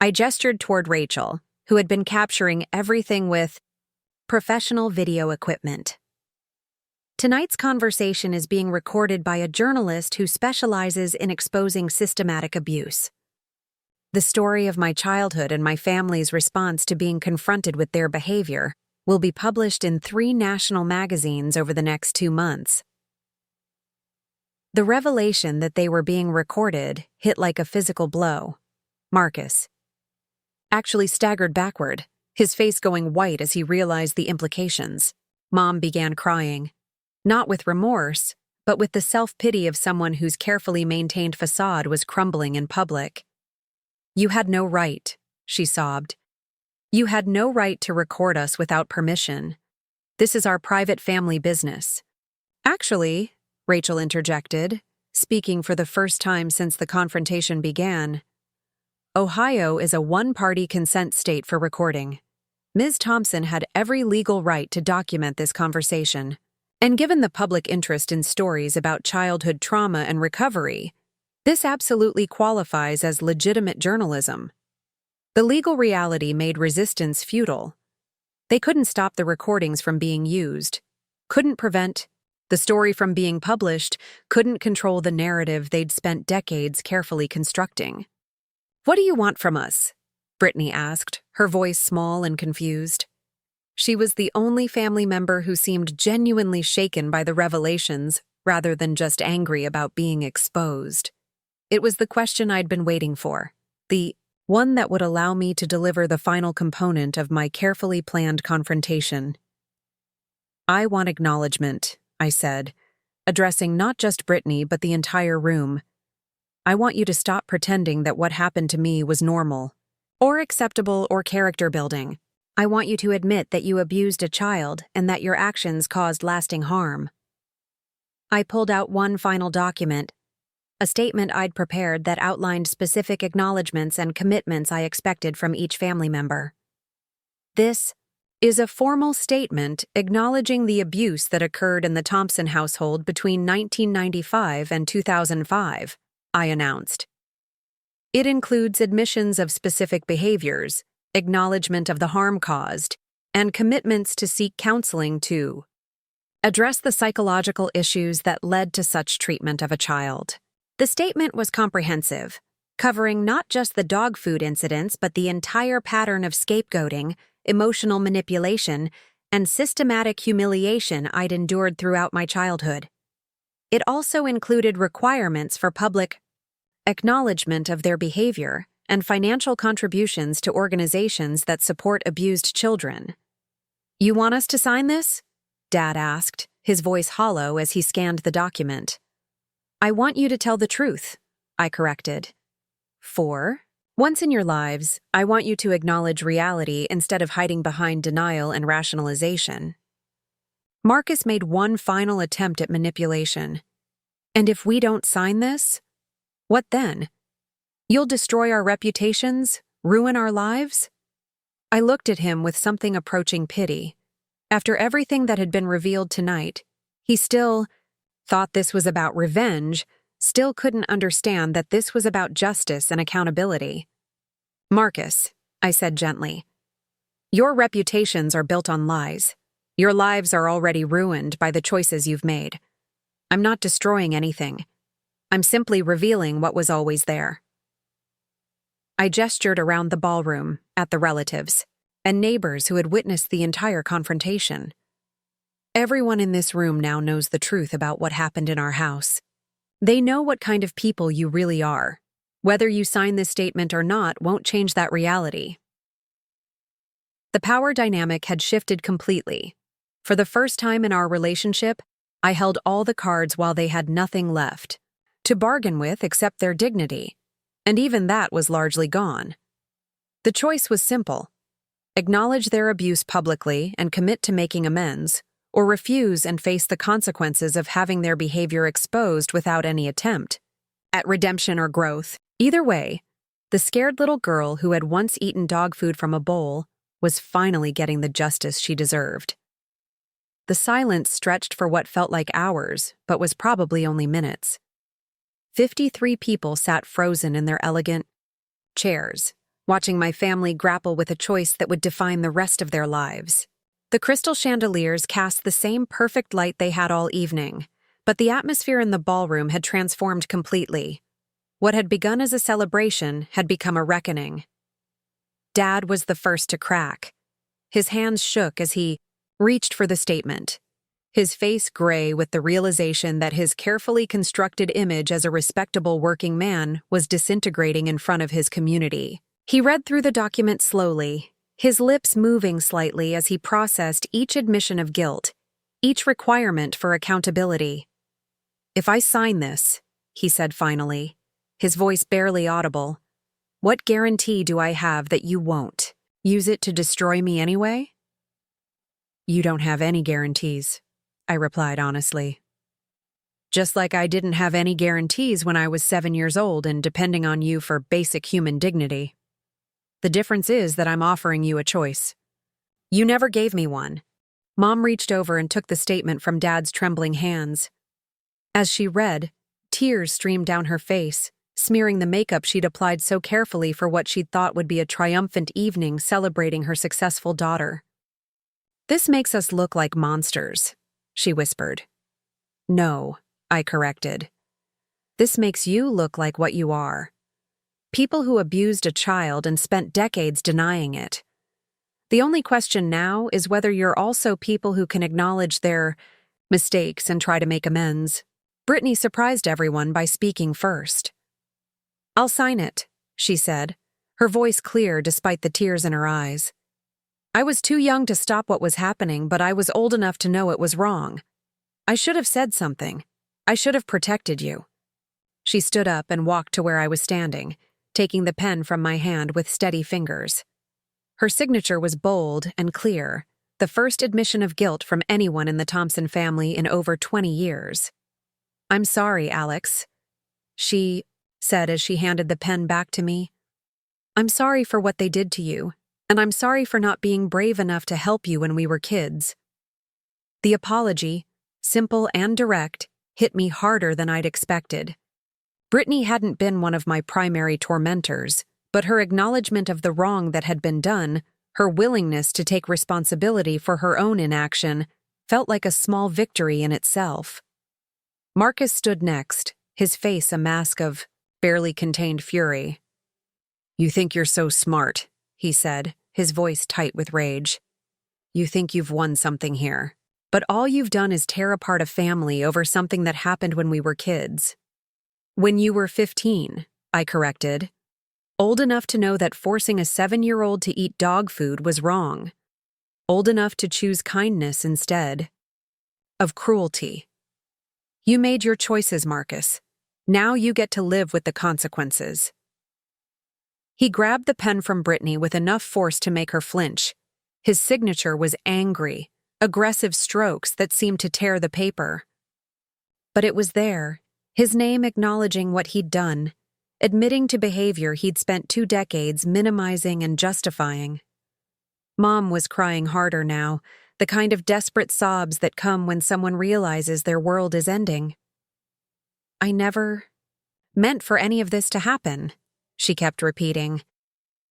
I gestured toward Rachel, who had been capturing everything with professional video equipment. Tonight's conversation is being recorded by a journalist who specializes in exposing systematic abuse. The story of my childhood and my family's response to being confronted with their behavior will be published in 3 national magazines over the next 2 months. The revelation that they were being recorded hit like a physical blow. Marcus actually staggered backward, his face going white as he realized the implications. Mom began crying. Not with remorse, but with the self-pity of someone whose carefully maintained facade was crumbling in public. You had no right, she sobbed. You had no right to record us without permission. This is our private family business. Actually, Rachel interjected, speaking for the first time since the confrontation began, Ohio is a one-party consent state for recording. Ms. Thompson had every legal right to document this conversation. And given the public interest in stories about childhood trauma and recovery, this absolutely qualifies as legitimate journalism. The legal reality made resistance futile. They couldn't stop the recordings from being used, couldn't prevent the story from being published, couldn't control the narrative they'd spent decades carefully constructing. What do you want from us? Brittany asked, her voice small and confused. She was the only family member who seemed genuinely shaken by the revelations rather than just angry about being exposed. It was the question I'd been waiting for, the one that would allow me to deliver the final component of my carefully planned confrontation. I want acknowledgement, I said, addressing not just Brittany but the entire room. I want you to stop pretending that what happened to me was normal, or acceptable or character building. I want you to admit that you abused a child and that your actions caused lasting harm. I pulled out one final document, a statement I'd prepared that outlined specific acknowledgments and commitments I expected from each family member. This is a formal statement acknowledging the abuse that occurred in the Thompson household between 1995 and 2005, I announced. It includes admissions of specific behaviors, acknowledgement of the harm caused, and commitments to seek counseling to address the psychological issues that led to such treatment of a child. The statement was comprehensive, covering not just the dog food incidents but the entire pattern of scapegoating, emotional manipulation, and systematic humiliation I'd endured throughout my childhood. It also included requirements for public acknowledgement of their behavior and financial contributions to organizations that support abused children. "You want us to sign this?" Dad asked, his voice hollow as he scanned the document. "I want you to tell the truth," I corrected. "4. Once in your lives, I want you to acknowledge reality instead of hiding behind denial and rationalization." Marcus made one final attempt at manipulation. "And if we don't sign this? What then? You'll destroy our reputations, ruin our lives?" I looked at him with something approaching pity. After everything that had been revealed tonight, he still thought this was about revenge, still couldn't understand that this was about justice and accountability. "Marcus," I said gently, "your reputations are built on lies. Your lives are already ruined by the choices you've made. I'm not destroying anything. I'm simply revealing what was always there." I gestured around the ballroom, at the relatives, and neighbors who had witnessed the entire confrontation. "Everyone in this room now knows the truth about what happened in our house. They know what kind of people you really are. Whether you sign this statement or not won't change that reality." The power dynamic had shifted completely. For the first time in our relationship, I held all the cards while they had nothing left to bargain with except their dignity, and even that was largely gone. The choice was simple: acknowledge their abuse publicly and commit to making amends, or refuse and face the consequences of having their behavior exposed without any attempt at redemption or growth. Either way, the scared little girl who had once eaten dog food from a bowl was finally getting the justice she deserved. The silence stretched for what felt like hours, but was probably only minutes. 53 people sat frozen in their elegant chairs, watching my family grapple with a choice that would define the rest of their lives. The crystal chandeliers cast the same perfect light they had all evening, but the atmosphere in the ballroom had transformed completely. What had begun as a celebration had become a reckoning. Dad was the first to crack. His hands shook as he reached for the statement, his face gray with the realization that his carefully constructed image as a respectable working man was disintegrating in front of his community. He read through the document slowly, his lips moving slightly as he processed each admission of guilt, each requirement for accountability. "If I sign this," he said finally, his voice barely audible, "what guarantee do I have that you won't use it to destroy me anyway?" "You don't have any guarantees," I replied honestly. "Just like I didn't have any guarantees when I was 7 years old and depending on you for basic human dignity. The difference is that I'm offering you a choice. You never gave me one." Mom reached over and took the statement from Dad's trembling hands. As she read, tears streamed down her face, smearing the makeup she'd applied so carefully for what she'd thought would be a triumphant evening celebrating her successful daughter. "This makes us look like monsters," she whispered. "No," I corrected. "This makes you look like what you are. People who abused a child and spent decades denying it. The only question now is whether you're also people who can acknowledge their mistakes and try to make amends." Brittany surprised everyone by speaking first. "I'll sign it," she said, her voice clear despite the tears in her eyes. "I was too young to stop what was happening, but I was old enough to know it was wrong. I should have said something. I should have protected you." She stood up and walked to where I was standing, taking the pen from my hand with steady fingers. Her signature was bold and clear, the first admission of guilt from anyone in the Thompson family in over 20 years. "I'm sorry, Alex. she said as she handed the pen back to me. "I'm sorry for what they did to you, and I'm sorry for not being brave enough to help you when we were kids." The apology, simple and direct, hit me harder than I'd expected. Brittany hadn't been one of my primary tormentors, but her acknowledgement of the wrong that had been done, her willingness to take responsibility for her own inaction, felt like a small victory in itself. Marcus stood next, his face a mask of barely contained fury. "You think you're so smart," he said, his voice tight with rage. "You think you've won something here. But all you've done is tear apart a family over something that happened when we were kids." "When you were 15, I corrected. "Old enough to know that forcing a 7-year-old to eat dog food was wrong. Old enough to choose kindness instead of cruelty. You made your choices, Marcus. Now you get to live with the consequences." He grabbed the pen from Brittany with enough force to make her flinch. His signature was angry, aggressive strokes that seemed to tear the paper. But it was there, his name acknowledging what he'd done, admitting to behavior he'd spent 2 decades minimizing and justifying. Mom was crying harder now, the kind of desperate sobs that come when someone realizes their world is ending. "I never meant for any of this to happen," she kept repeating.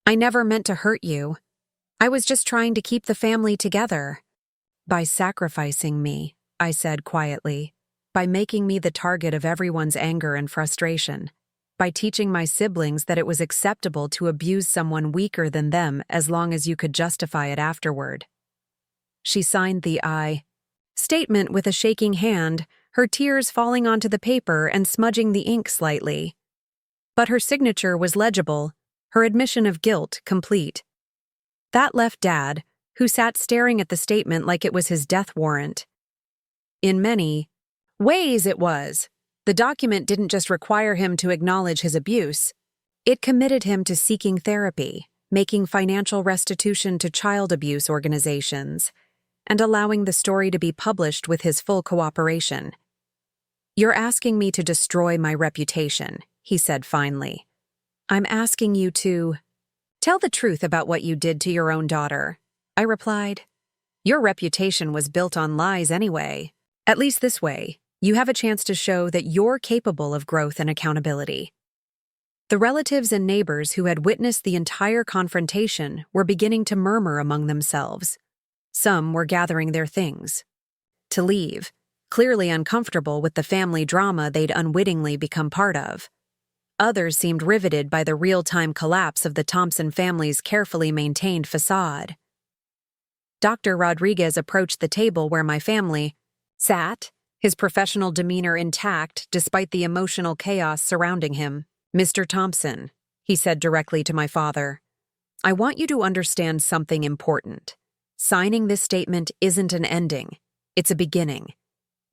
"I never meant to hurt you. I was just trying to keep the family together." "By sacrificing me," I said quietly, "by making me the target of everyone's anger and frustration, by teaching my siblings that it was acceptable to abuse someone weaker than them as long as you could justify it afterward." She signed the "I" statement with a shaking hand, her tears falling onto the paper and smudging the ink slightly. But her signature was legible, her admission of guilt complete. That left Dad, who sat staring at the statement like it was his death warrant. In many ways it was. The document didn't just require him to acknowledge his abuse. It committed him to seeking therapy, making financial restitution to child abuse organizations, and allowing the story to be published with his full cooperation. "You're asking me to destroy my reputation," he said finally. "I'm asking you to tell the truth about what you did to your own daughter," I replied. "Your reputation was built on lies anyway. At least this way, you have a chance to show that you're capable of growth and accountability." The relatives and neighbors who had witnessed the entire confrontation were beginning to murmur among themselves. Some were gathering their things to leave, clearly uncomfortable with the family drama they'd unwittingly become part of. Others seemed riveted by the real-time collapse of the Thompson family's carefully maintained facade. Dr. Rodriguez approached the table where my family sat, his professional demeanor intact despite the emotional chaos surrounding him. "Mr. Thompson," he said directly to my father, "I want you to understand something important. Signing this statement isn't an ending. It's a beginning.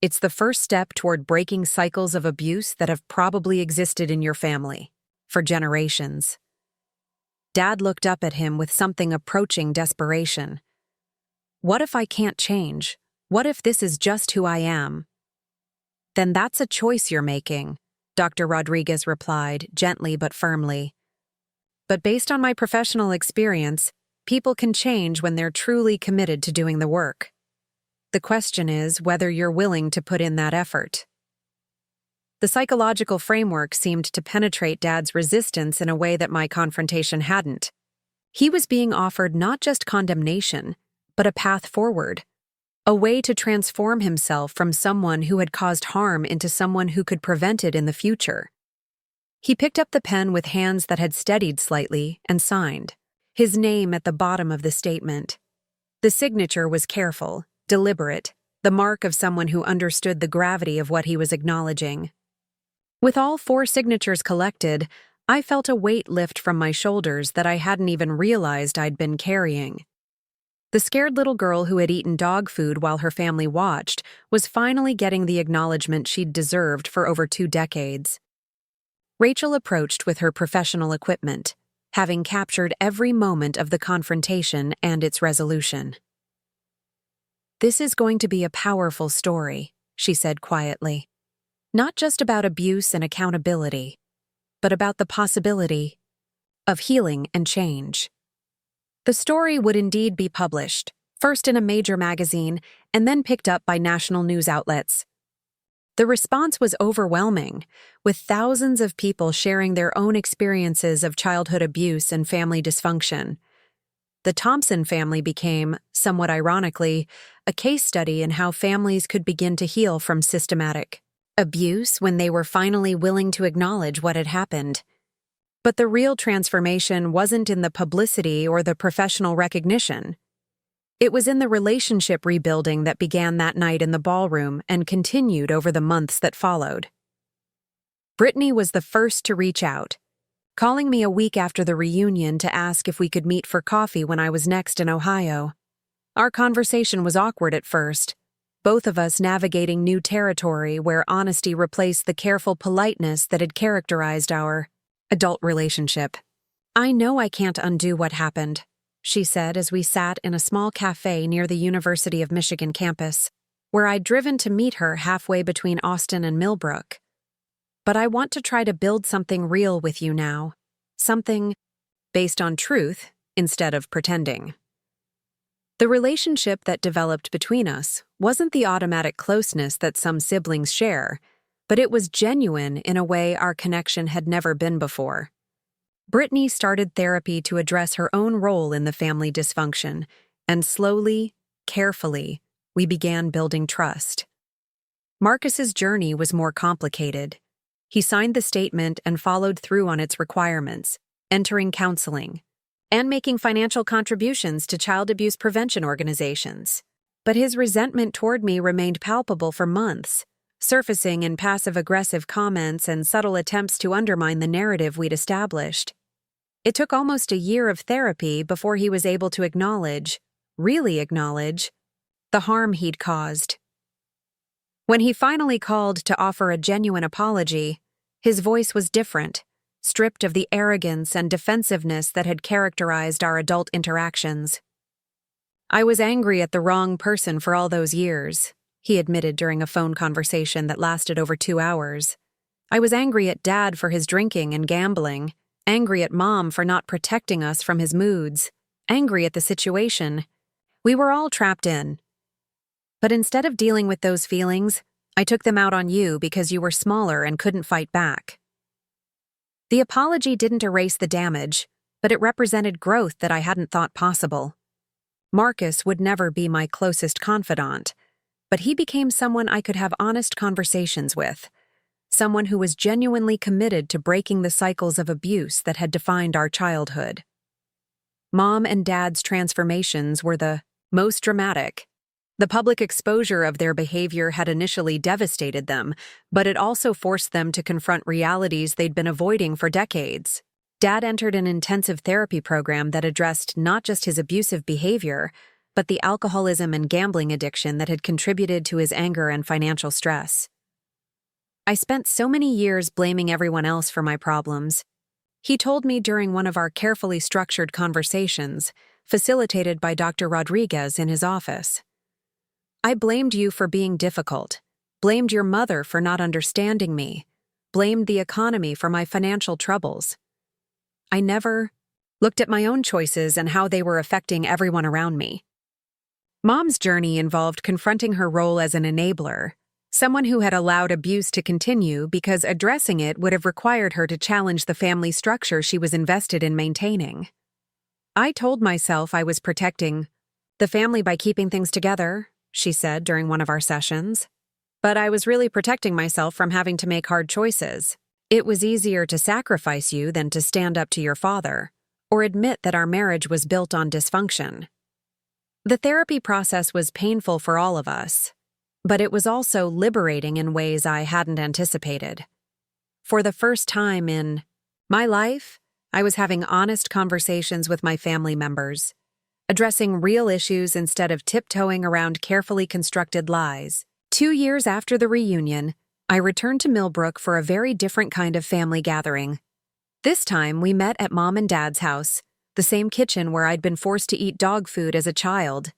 It's the first step toward breaking cycles of abuse that have probably existed in your family for generations." Dad looked up at him with something approaching desperation. "What if I can't change? What if this is just who I am?" "Then that's a choice you're making," Dr. Rodriguez replied, gently but firmly. "But based on my professional experience, people can change when they're truly committed to doing the work. The question is whether you're willing to put in that effort." The psychological framework seemed to penetrate Dad's resistance in a way that my confrontation hadn't. He was being offered not just condemnation, but a path forward, a way to transform himself from someone who had caused harm into someone who could prevent it in the future. He picked up the pen with hands that had steadied slightly and signed, his name at the bottom of the statement. The signature was careful, deliberate, the mark of someone who understood the gravity of what he was acknowledging. With all 4 signatures collected, I felt a weight lift from my shoulders that I hadn't even realized I'd been carrying. The scared little girl who had eaten dog food while her family watched was finally getting the acknowledgement she'd deserved for over 2 decades. Rachel approached with her professional equipment, having captured every moment of the confrontation and its resolution. "This is going to be a powerful story," she said quietly. Not just about abuse and accountability, but about the possibility of healing and change. The story would indeed be published, first in a major magazine and then picked up by national news outlets. The response was overwhelming, with thousands of people sharing their own experiences of childhood abuse and family dysfunction. The Thompson family became, somewhat ironically, a case study in how families could begin to heal from systematic abuse when they were finally willing to acknowledge what had happened. But the real transformation wasn't in the publicity or the professional recognition. It was in the relationship rebuilding that began that night in the ballroom and continued over the months that followed. Brittany was the first to reach out, calling me a week after the reunion to ask if we could meet for coffee when I was next in Ohio. Our conversation was awkward at first, both of us navigating new territory where honesty replaced the careful politeness that had characterized our adult relationship. "I know I can't undo what happened," she said as we sat in a small cafe near the University of Michigan campus, where I'd driven to meet her halfway between Austin and Millbrook. "But I want to try to build something real with you now, something based on truth instead of pretending." The relationship that developed between us wasn't the automatic closeness that some siblings share, but it was genuine in a way our connection had never been before. Brittany started therapy to address her own role in the family dysfunction, and slowly, carefully, we began building trust. Marcus's journey was more complicated. He signed the statement and followed through on its requirements, entering counseling, and making financial contributions to child abuse prevention organizations. But his resentment toward me remained palpable for months, surfacing in passive-aggressive comments and subtle attempts to undermine the narrative we'd established. It took almost a year of therapy before he was able to really acknowledge, the harm he'd caused. When he finally called to offer a genuine apology, his voice was different, stripped of the arrogance and defensiveness that had characterized our adult interactions. "I was angry at the wrong person for all those years," he admitted during a phone conversation that lasted over 2 hours. "I was angry at Dad for his drinking and gambling, angry at Mom for not protecting us from his moods, angry at the situation. We were all trapped in. But instead of dealing with those feelings, I took them out on you because you were smaller and couldn't fight back." The apology didn't erase the damage, but it represented growth that I hadn't thought possible. Marcus would never be my closest confidant, but he became someone I could have honest conversations with, someone who was genuinely committed to breaking the cycles of abuse that had defined our childhood. Mom and Dad's transformations were the most dramatic. The public exposure of their behavior had initially devastated them, but it also forced them to confront realities they'd been avoiding for decades. Dad entered an intensive therapy program that addressed not just his abusive behavior, but the alcoholism and gambling addiction that had contributed to his anger and financial stress. "I spent so many years blaming everyone else for my problems," he told me during one of our carefully structured conversations, facilitated by Dr. Rodriguez in his office. "I blamed you for being difficult, blamed your mother for not understanding me, blamed the economy for my financial troubles. I never looked at my own choices and how they were affecting everyone around me." Mom's journey involved confronting her role as an enabler, someone who had allowed abuse to continue because addressing it would have required her to challenge the family structure she was invested in maintaining. "I told myself I was protecting the family by keeping things together," she said during one of our sessions. "But I was really protecting myself from having to make hard choices. It was easier to sacrifice you than to stand up to your father, or admit that our marriage was built on dysfunction." The therapy process was painful for all of us, but it was also liberating in ways I hadn't anticipated. For the first time in my life, I was having honest conversations with my family members, addressing real issues instead of tiptoeing around carefully constructed lies. 2 years after the reunion, I returned to Millbrook for a very different kind of family gathering. This time, we met at Mom and Dad's house, the same kitchen where I'd been forced to eat dog food as a child.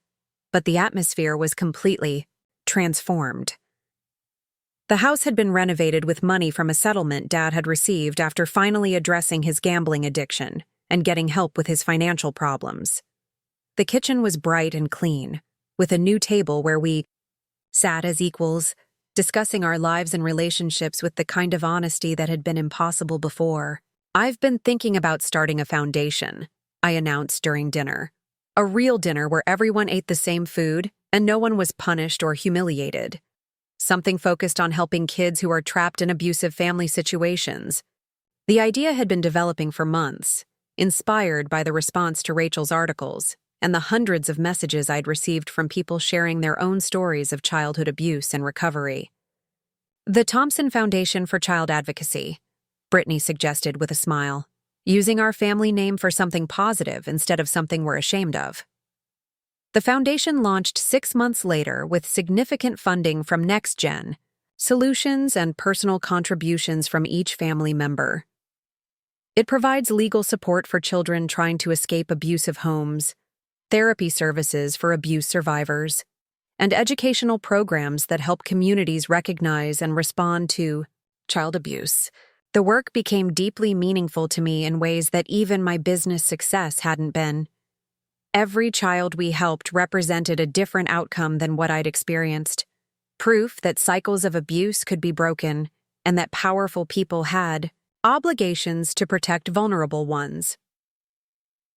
But the atmosphere was completely transformed. The house had been renovated with money from a settlement Dad had received after finally addressing his gambling addiction and getting help with his financial problems. The kitchen was bright and clean, with a new table where we sat as equals, discussing our lives and relationships with the kind of honesty that had been impossible before. "I've been thinking about starting a foundation," I announced during dinner. A real dinner where everyone ate the same food and no one was punished or humiliated. Something focused on helping kids who are trapped in abusive family situations. The idea had been developing for months, inspired by the response to Rachel's articles and the hundreds of messages I'd received from people sharing their own stories of childhood abuse and recovery. "The Thompson Foundation for Child Advocacy," Brittany suggested with a smile, "using our family name for something positive instead of something we're ashamed of." The foundation launched 6 months later with significant funding from NextGen, solutions and personal contributions from each family member. It provides legal support for children trying to escape abusive homes, therapy services for abuse survivors, and educational programs that help communities recognize and respond to child abuse. The work became deeply meaningful to me in ways that even my business success hadn't been. Every child we helped represented a different outcome than what I'd experienced. Proof that cycles of abuse could be broken and that powerful people had obligations to protect vulnerable ones.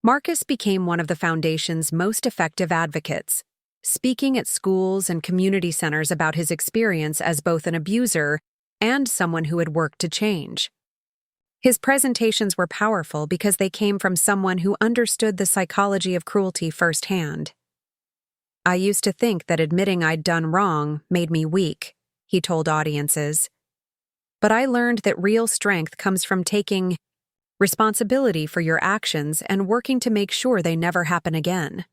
Marcus became one of the foundation's most effective advocates, speaking at schools and community centers about his experience as both an abuser and someone who had worked to change. His presentations were powerful because they came from someone who understood the psychology of cruelty firsthand. "I used to think that admitting I'd done wrong made me weak," he told audiences. "But I learned that real strength comes from taking responsibility for your actions and working to make sure they never happen again."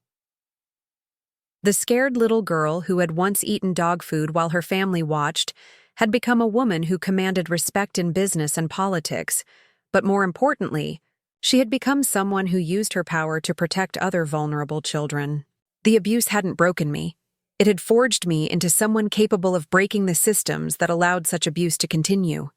The scared little girl who had once eaten dog food while her family watched had become a woman who commanded respect in business and politics, but more importantly, she had become someone who used her power to protect other vulnerable children. The abuse hadn't broken me. It had forged me into someone capable of breaking the systems that allowed such abuse to continue.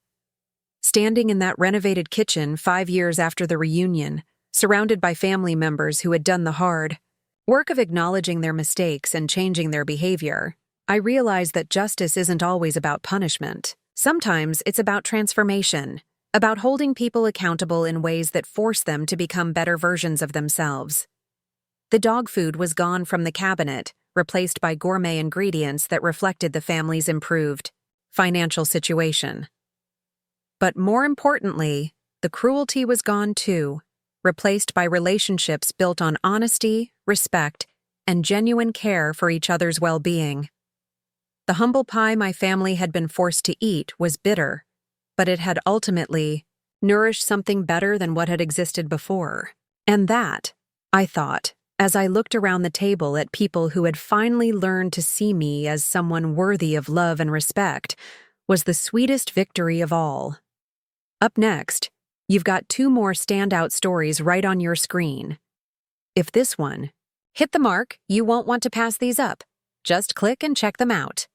Standing in that renovated kitchen 5 years after the reunion, surrounded by family members who had done the hard work of acknowledging their mistakes and changing their behavior, I realized that justice isn't always about punishment. Sometimes it's about transformation, about holding people accountable in ways that force them to become better versions of themselves. The dog food was gone from the cabinet, replaced by gourmet ingredients that reflected the family's improved financial situation. But more importantly, the cruelty was gone too, replaced by relationships built on honesty, respect, and genuine care for each other's well-being. The humble pie my family had been forced to eat was bitter, but it had ultimately nourished something better than what had existed before. And that, I thought, as I looked around the table at people who had finally learned to see me as someone worthy of love and respect, was the sweetest victory of all. Up next, you've got 2 more standout stories right on your screen. If this one hit the mark, you won't want to pass these up. Just click and check them out.